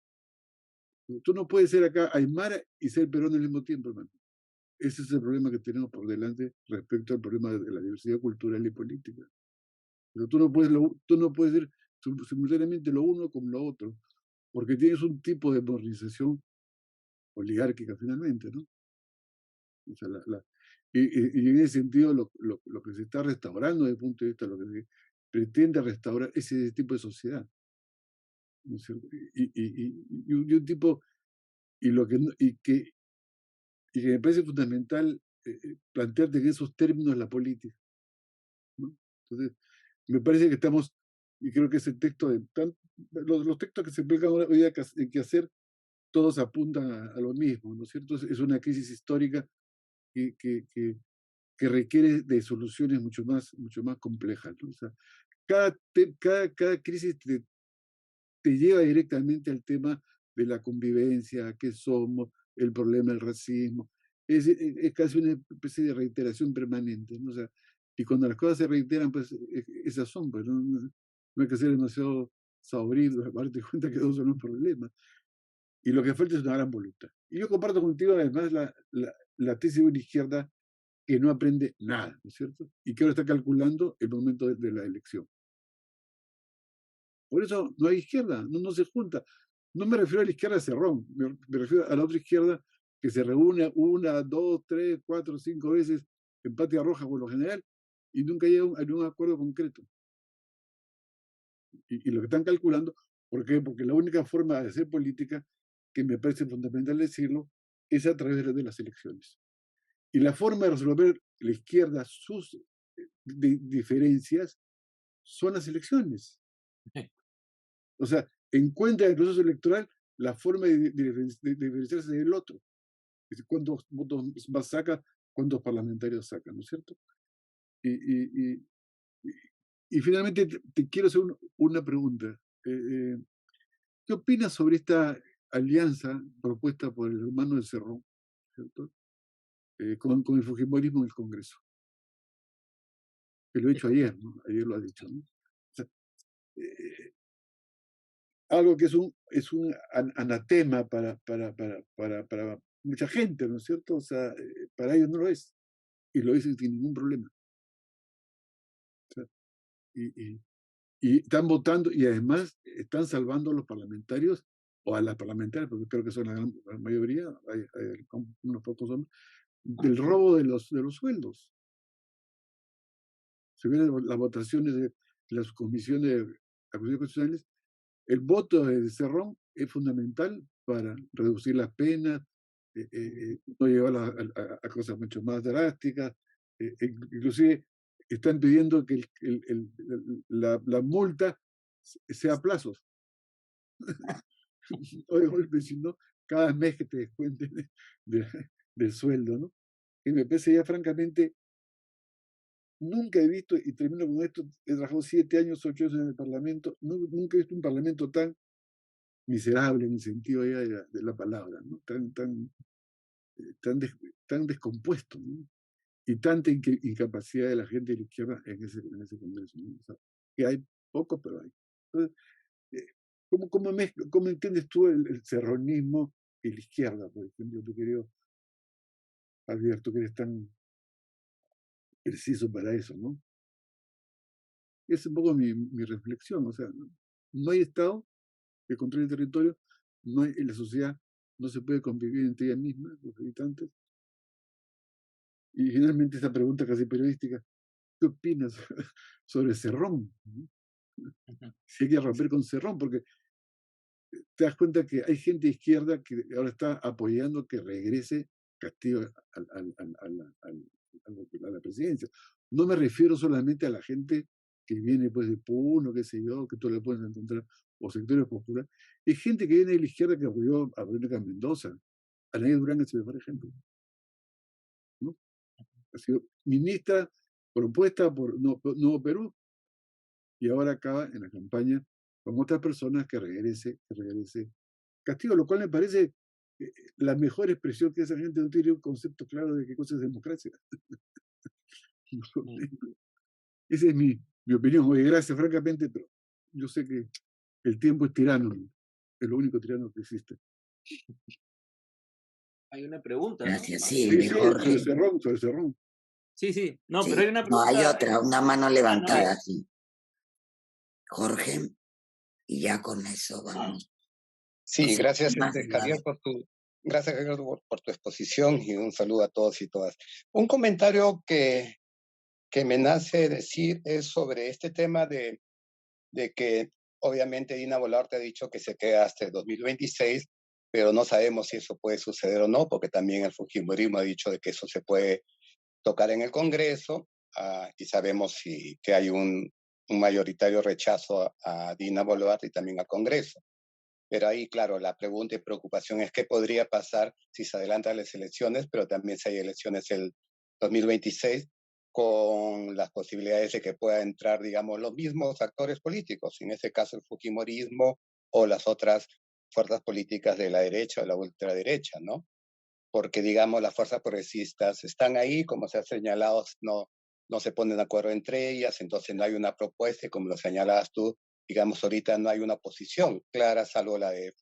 Tú no puedes ser acá aymara y ser peruano al mismo tiempo, hermano. Ese es el problema que tenemos por delante respecto al problema de la diversidad cultural y política. Pero tú no puedes ser simultáneamente lo uno como lo otro, porque tienes un tipo de modernización oligárquica finalmente, ¿no? O sea, y en ese sentido lo que se está restaurando desde el punto de vista de lo que se pretende restaurar es ese tipo de sociedad, ¿no es cierto? Y un tipo, que me parece fundamental plantearte en esos términos la política, ¿no? Entonces, me parece que estamos, y creo que ese texto, los textos que se pegan hoy día que hacer, todos apuntan a lo mismo, ¿no es cierto? Es una crisis histórica que requiere de soluciones mucho más complejas, ¿no? O sea, cada crisis te lleva directamente al tema de la convivencia, qué somos, el problema del racismo. Es casi una especie de reiteración permanente, ¿no? O sea, y cuando las cosas se reiteran, pues esas son, pues, no hay que ser demasiado saborito para darte cuenta que esos son los problemas. Y lo que falta es una gran voluntad. Y yo comparto contigo además la tesis de una izquierda que no aprende nada, ¿no es cierto? Y que ahora está calculando el momento de la elección. Por eso no hay izquierda, no se junta. No me refiero a la izquierda de Cerrón, me refiero a la otra izquierda que se reúne 1, 2, 3, 4, 5 veces en Patria Roja por lo general y nunca llega a un acuerdo concreto. Y lo que están calculando, ¿por qué? Porque la única forma de hacer política, que me parece fundamental decirlo, es a través de las elecciones. Y la forma de resolver la izquierda sus diferencias son las elecciones. O sea, encuentra en el proceso electoral la forma de diferenciarse del otro. Es decir, cuántos votos más saca, cuántos parlamentarios saca, ¿no es cierto? Y finalmente te quiero hacer una pregunta. ¿Qué opinas sobre esta alianza propuesta por el hermano del Cerrón, ¿cierto? Con el fujimorismo en el Congreso? Que lo he hecho ayer, ¿no? Ayer lo ha dicho, ¿no? O sea, algo que es un anatema para mucha gente, ¿no es cierto? O sea, para ellos no lo es. Y lo dicen sin ningún problema. O sea, y están votando y además están salvando a los parlamentarios o a las parlamentarias, porque creo que son la gran mayoría, hay unos pocos hombres, del robo de los sueldos. Se ven las votaciones de las comisiones constitucionales. El voto de Cerrón es fundamental para reducir las penas, no llevar a cosas mucho más drásticas. Inclusive están pidiendo que la multa sea a plazos. No de golpe, sino cada mes que te descuenten del sueldo, ¿no? Y me parece ya francamente, nunca he visto, y termino con esto, he trabajado 7 años, 8 años en el Parlamento, nunca he visto un Parlamento tan miserable en el sentido ya de la palabra, ¿no? Tan descompuesto, ¿no? Y tanta incapacidad de la gente de la izquierda en ese Congreso, ¿no? O sea, que hay poco, pero hay. Entonces, ¿cómo entiendes tú el cerronismo y la izquierda, por ejemplo, tu querido Javier, tú que eres tan preciso para eso, ¿no? Es un poco mi reflexión, o sea, no hay Estado que controle el territorio, en la sociedad no se puede convivir entre ellas mismas, los habitantes. Y finalmente esa pregunta casi periodística, ¿qué opinas sobre Cerrón? Si hay que romper con Cerrón, porque te das cuenta que hay gente de izquierda que ahora está apoyando que regrese Castillo a la presidencia. No me refiero solamente a la gente que viene pues de Puno, qué sé yo, que tú le puedes encontrar, o sectores populares, y gente que viene de la izquierda que apoyó a Verónica Mendoza, a Nadia Durán, por ejemplo, ¿no? Ha sido ministra propuesta por Nuevo Perú, y ahora acaba en la campaña con otras personas que regrese Castillo, lo cual me parece la mejor expresión, que esa gente no tiene un concepto claro de qué cosa es democracia. Esa es mi opinión. Oye, gracias, francamente, pero yo sé que el tiempo es tirano, es lo único tirano que existe. Hay una pregunta, Gracias, ¿no? sí, Sí, de sí, Jorge. sobre el cerrón. Sí, no, Sí, pero hay una no, hay pregunta. otra, una mano Ah, levantada, no, sí. Jorge, y ya con eso vamos. Sí, O sea, gracias, más Javier, dudas. gracias, Javier, por tu exposición y un saludo a todos y todas. Un comentario que me nace decir es sobre este tema de que obviamente Dina Boluarte ha dicho que se queda hasta el 2026, pero no sabemos si eso puede suceder o no, porque también el fujimorismo ha dicho de que eso se puede tocar en el Congreso, y sabemos que hay un mayoritario rechazo a Dina Boluarte y también al Congreso. Pero ahí, claro, la pregunta y preocupación es qué podría pasar si se adelantan las elecciones, pero también si hay elecciones el 2026, con las posibilidades de que pueda entrar, digamos, los mismos actores políticos, en este caso el fujimorismo o las otras fuerzas políticas de la derecha o la ultraderecha, ¿no? Porque, digamos, las fuerzas progresistas están ahí, como se ha señalado, no se ponen de acuerdo entre ellas, entonces no hay una propuesta, y como lo señalabas tú, digamos, ahorita no hay una posición clara, salvo la de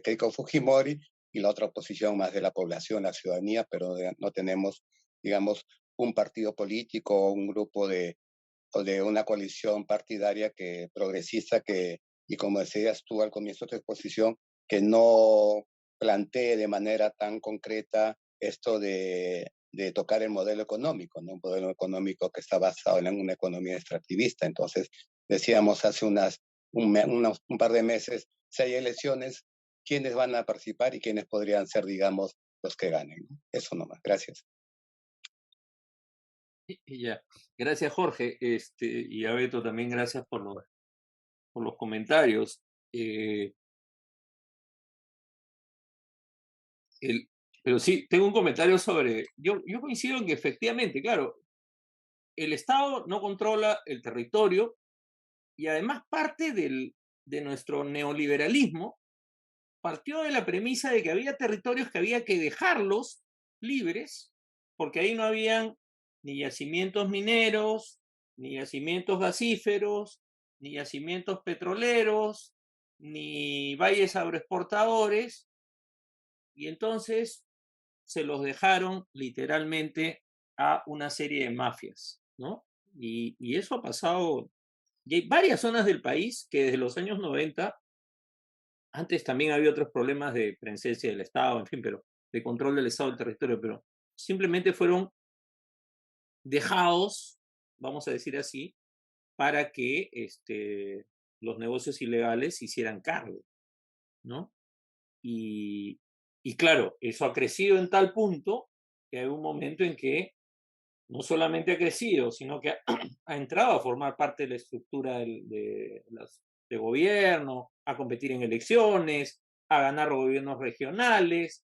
Keiko Fujimori, y la otra oposición más de la población, la ciudadanía, pero no tenemos, digamos, un partido político o un grupo o de una coalición partidaria progresista y como decías tú al comienzo de tu exposición, que no plantee de manera tan concreta esto de tocar el modelo económico, ¿no? Un modelo económico que está basado en una economía extractivista. Entonces, decíamos hace un par de meses, si hay elecciones, ¿quiénes van a participar y quiénes podrían ser, digamos, los que ganen? Eso nomás. Gracias. Y ya. Gracias, Jorge. Y a Beto también gracias por los comentarios. Pero sí, tengo un comentario sobre. Yo coincido en que efectivamente, claro, el Estado no controla el territorio y además parte de nuestro neoliberalismo partió de la premisa de que había territorios que había que dejarlos libres porque ahí no habían ni yacimientos mineros, ni yacimientos gasíferos, ni yacimientos petroleros, ni valles agroexportadores, y entonces se los dejaron literalmente a una serie de mafias, ¿no? Y eso ha pasado. Y hay varias zonas del país que desde los años 90, antes también había otros problemas de presencia del Estado, en fin, pero de control del Estado del territorio, pero simplemente fueron dejados, vamos a decir así, para que los negocios ilegales se hicieran cargo, ¿no? Y claro, eso ha crecido en tal punto que hay un momento en que no solamente ha crecido, sino que ha entrado a formar parte de la estructura de gobierno, a competir en elecciones, a ganar gobiernos regionales.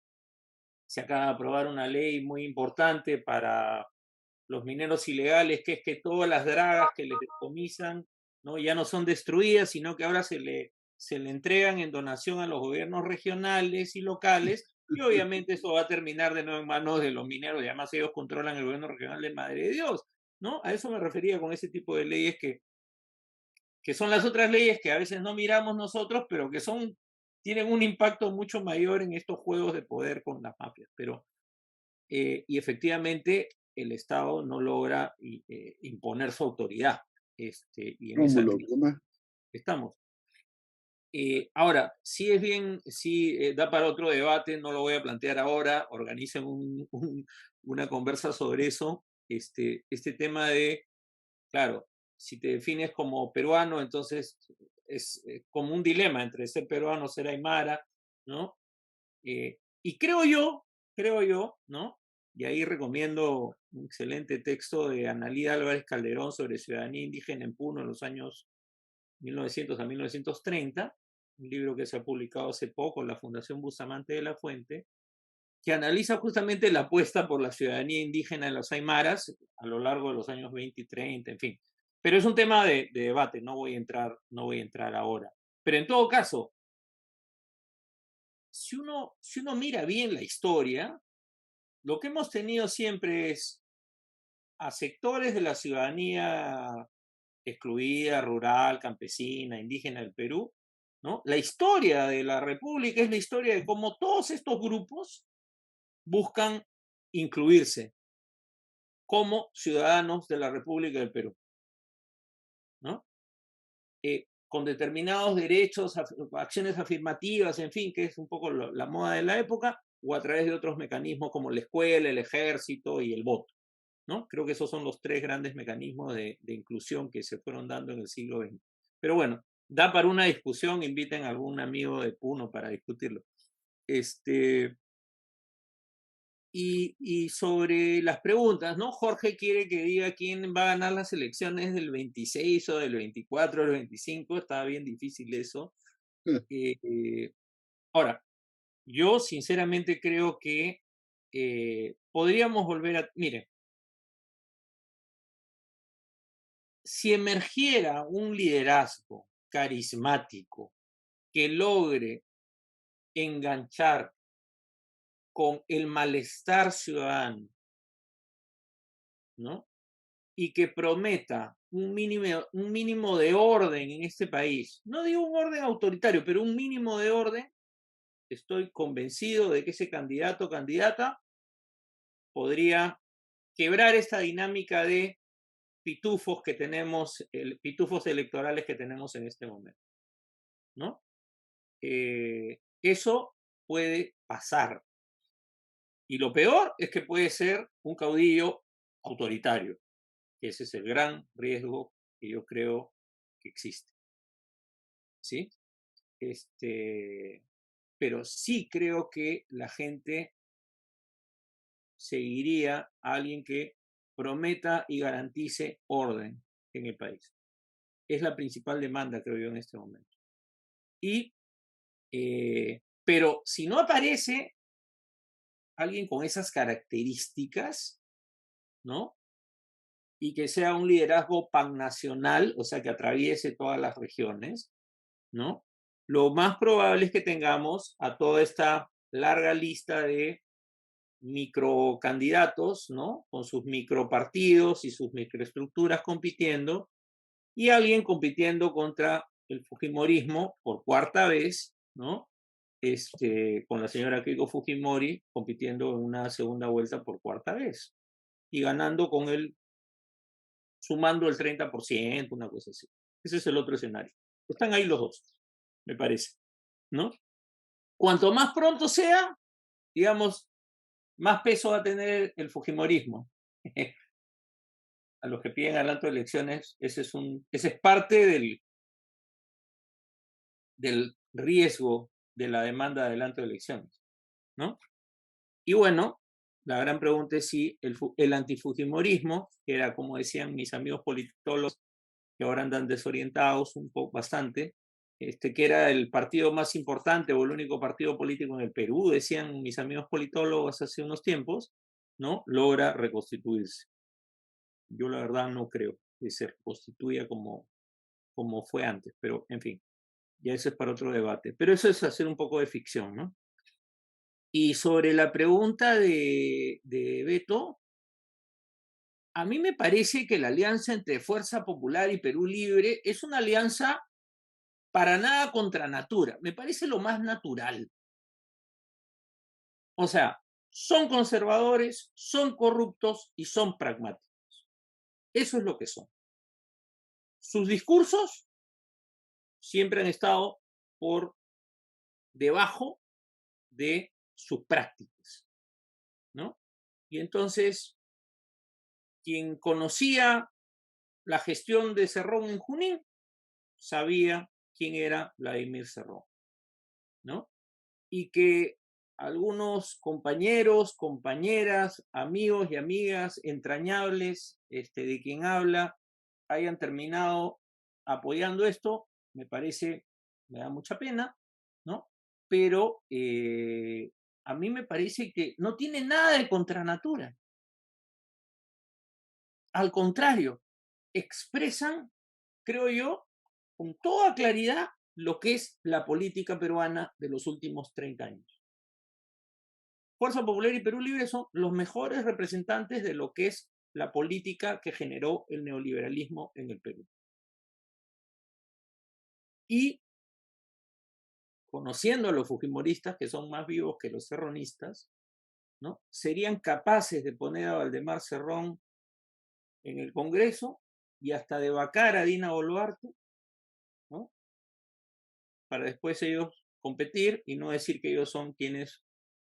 Se acaba de aprobar una ley muy importante para los mineros ilegales, que es que todas las dragas que les decomisan, ¿no? Ya no son destruidas, sino que ahora se le entregan en donación a los gobiernos regionales y locales, y obviamente eso va a terminar de nuevo en manos de los mineros, y además ellos controlan el gobierno regional de Madre de Dios, ¿no? A eso me refería con ese tipo de leyes que son las otras leyes que a veces no miramos nosotros, pero que tienen un impacto mucho mayor en estos juegos de poder con las mafias. Pero, y efectivamente, el Estado no logra imponer su autoridad. Y en esa Rómulo, crisis ¿qué más? estamos. Ahora, sí es bien, sí da para otro debate, no lo voy a plantear ahora, organicen una conversa sobre eso. Este tema de, claro, si te defines como peruano, entonces es como un dilema entre ser peruano, ser aymara, ¿no? Y creo yo, ¿no? Y ahí recomiendo un excelente texto de Analía Álvarez Calderón sobre ciudadanía indígena en Puno en los años 1900 a 1930, un libro que se ha publicado hace poco en la Fundación Bustamante de la Fuente, que analiza justamente la apuesta por la ciudadanía indígena en los Aymaras a lo largo de los años 20 y 30, en fin. Pero es un tema de debate, no voy a entrar ahora. Pero en todo caso, si uno mira bien la historia, lo que hemos tenido siempre es a sectores de la ciudadanía excluida, rural, campesina, indígena del Perú, ¿no? La historia de la República es la historia de cómo todos estos grupos buscan incluirse como ciudadanos de la República del Perú, ¿no? Con determinados derechos, acciones afirmativas, en fin, que es un poco la moda de la época, o a través de otros mecanismos como la escuela, el ejército y el voto, ¿no? Creo que esos son los tres grandes mecanismos de inclusión que se fueron dando en el siglo XX. Pero bueno, da para una discusión, inviten a algún amigo de Puno para discutirlo. Y sobre las preguntas, ¿no? Jorge quiere que diga quién va a ganar las elecciones del 26 o del 24 o del 25, está bien difícil eso. Ahora, yo sinceramente creo que podríamos volver a... Mire, si emergiera un liderazgo carismático que logre enganchar con el malestar ciudadano, ¿no? Y que prometa un mínimo de orden en este país, no digo un orden autoritario, pero un mínimo de orden, estoy convencido de que ese candidato o candidata podría quebrar esta dinámica de pitufos que tenemos, pitufos electorales que tenemos en este momento, ¿no? Eso puede pasar. Y lo peor es que puede ser un caudillo autoritario, que ese es el gran riesgo que yo creo que existe. ¿Sí? Pero sí creo que la gente seguiría a alguien que prometa y garantice orden en el país. Es la principal demanda, creo yo, en este momento. Pero si no aparece alguien con esas características, ¿no? Y que sea un liderazgo pannacional, o sea, que atraviese todas las regiones, ¿no? Lo más probable es que tengamos a toda esta larga lista de microcandidatos, ¿no? Con sus micropartidos y sus microestructuras compitiendo, y alguien compitiendo contra el fujimorismo por cuarta vez, ¿no? Con la señora Keiko Fujimori compitiendo en una segunda vuelta por cuarta vez y ganando con él, sumando el 30%, una cosa así. Ese es el otro escenario. Están ahí los dos, me parece, ¿no? Cuanto más pronto sea, digamos, más peso va a tener el fujimorismo. A los que piden adelanto de elecciones, ese es parte del riesgo de la demanda de adelanto de elecciones, ¿no? Y bueno, la gran pregunta es si el antifujimorismo, que era, como decían mis amigos politólogos, que ahora andan desorientados un poco bastante, que era el partido más importante o el único partido político en el Perú, decían mis amigos politólogos hace unos tiempos, ¿no? Logra reconstituirse. Yo la verdad no creo que se reconstituya como fue antes, pero en fin, ya eso es para otro debate. Pero eso es hacer un poco de ficción, ¿no? Y sobre la pregunta de Beto, a mí me parece que la alianza entre Fuerza Popular y Perú Libre es una alianza para nada contra natura. Me parece lo más natural. O sea, son conservadores, son corruptos y son pragmáticos. Eso es lo que son. Sus discursos siempre han estado por debajo de sus prácticas, ¿no? Y entonces, quien conocía la gestión de Cerrón en Junín sabía quién era Vladimir Cerrón, ¿no? Y que algunos compañeros, compañeras, amigos y amigas entrañables de quien habla hayan terminado apoyando esto, me parece, me da mucha pena, ¿no? Pero a mí me parece que no tiene nada de contranatura. Al contrario, expresan, creo yo, con toda claridad lo que es la política peruana de los últimos 30 años. Fuerza Popular y Perú Libre son los mejores representantes de lo que es la política que generó el neoliberalismo en el Perú. Y conociendo a los fujimoristas, que son más vivos que los serronistas, ¿no? Serían capaces de poner a Valdemar Cerrón en el Congreso y hasta de vacar a Dina Boluarte, ¿no? Para después ellos competir y no decir que ellos son quienes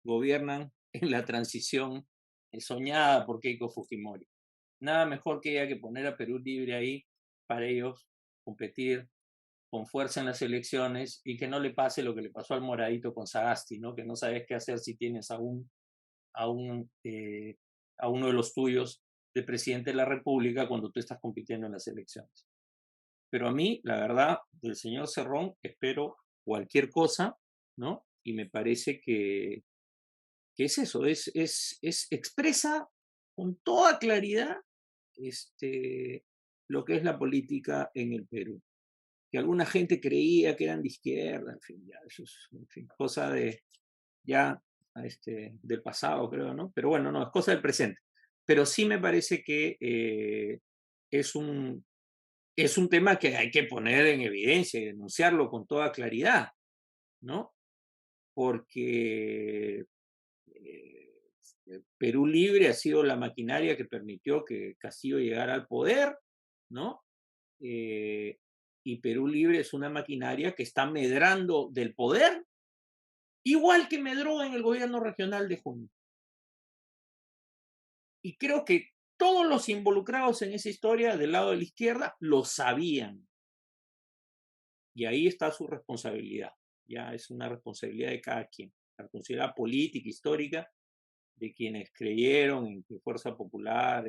gobiernan en la transición soñada por Keiko Fujimori. Nada mejor que ella que poner a Perú Libre ahí para ellos competir con fuerza en las elecciones y que no le pase lo que le pasó al Moradito con Sagasti, ¿no? Que no sabes qué hacer si tienes a uno de los tuyos de presidente de la República cuando tú estás compitiendo en las elecciones. Pero a mí, la verdad, del señor Cerrón espero cualquier cosa, ¿no? Y me parece que es eso, expresa con toda claridad lo que es la política en el Perú. Que alguna gente creía que eran de izquierda, en fin, ya, eso es cosa de ya del pasado, creo, ¿no? Pero bueno, no, es cosa del presente. Pero sí me parece que es un tema que hay que poner en evidencia y denunciarlo con toda claridad, ¿no? Porque Perú Libre ha sido la maquinaria que permitió que Castillo llegara al poder, ¿no? Y Perú Libre es una maquinaria que está medrando del poder, igual que medró en el gobierno regional de junio. Y creo que todos los involucrados en esa historia del lado de la izquierda lo sabían. Y ahí está su responsabilidad. Ya es una responsabilidad de cada quien. La responsabilidad política, histórica, de quienes creyeron en que Fuerza Popular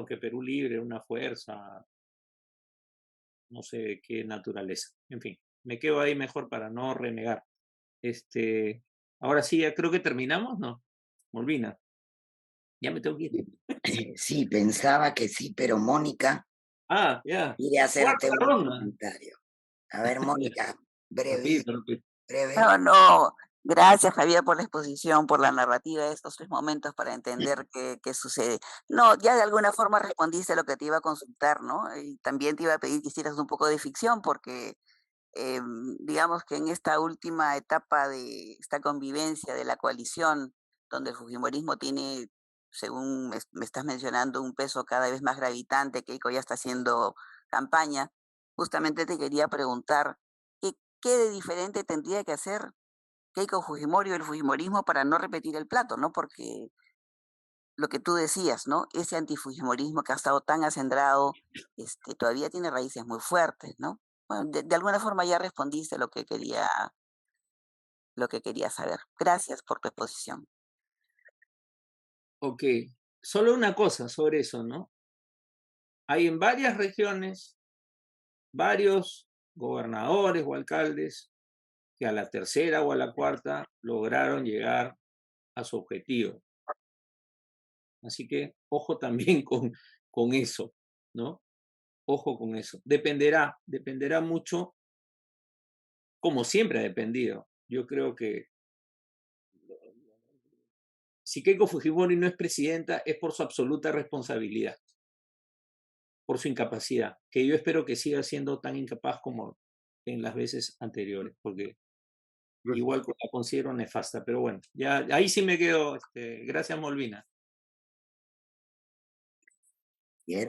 que Perú Libre era una fuerza, no sé de qué naturaleza. En fin, me quedo ahí mejor para no renegar. Ahora sí, ya creo que terminamos, ¿no? Molvina. Ya me tengo que ir. Sí, pensaba que sí, pero Mónica Ya. quiere hacerte Cuarta un ronda. comentario. A ver, Mónica, breve. Breve. No, gracias Javier por la exposición, por la narrativa de estos 3 momentos para entender qué sucede. No, ya de alguna forma respondiste a lo que te iba a consultar, ¿no? Y también te iba a pedir que hicieras un poco de ficción porque digamos que en esta última etapa de esta convivencia de la coalición, donde el fujimorismo tiene, según me estás mencionando, un peso cada vez más gravitante, Keiko ya está haciendo campaña, justamente te quería preguntar, ¿qué de diferente tendría que hacer Keiko Fujimori o el fujimorismo para no repetir el plato, ¿no? Porque lo que tú decías, ¿no? Ese antifujimorismo que ha estado tan acendrado, todavía tiene raíces muy fuertes, ¿no? Bueno, de alguna forma ya respondiste lo que quería saber. Gracias por tu exposición. Ok, solo una cosa sobre eso, ¿no? Hay en varias regiones varios gobernadores o alcaldes que a la tercera o a la cuarta lograron llegar a su objetivo. Así que ojo también con eso, ¿no? Ojo con eso. Dependerá mucho, como siempre ha dependido. Yo creo que si Keiko Fujimori no es presidenta es por su absoluta responsabilidad, por su incapacidad, que yo espero que siga siendo tan incapaz como en las veces anteriores, porque igual la considero nefasta, pero bueno, ya ahí sí me quedo. Gracias, Molvina. Bien.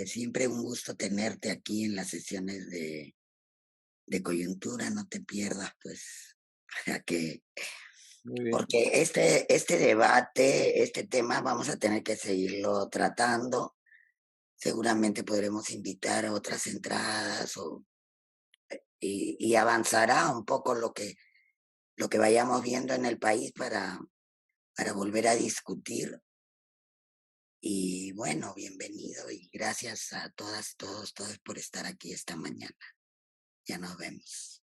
Siempre un gusto tenerte aquí en las sesiones de coyuntura, no te pierdas, pues, para que, porque este debate, este tema, vamos a tener que seguirlo tratando. Seguramente podremos invitar a otras entradas y avanzará un poco lo que lo que vayamos viendo en el país para volver a discutir. Y bueno, bienvenido y gracias a todas, todos por estar aquí esta mañana. Ya nos vemos.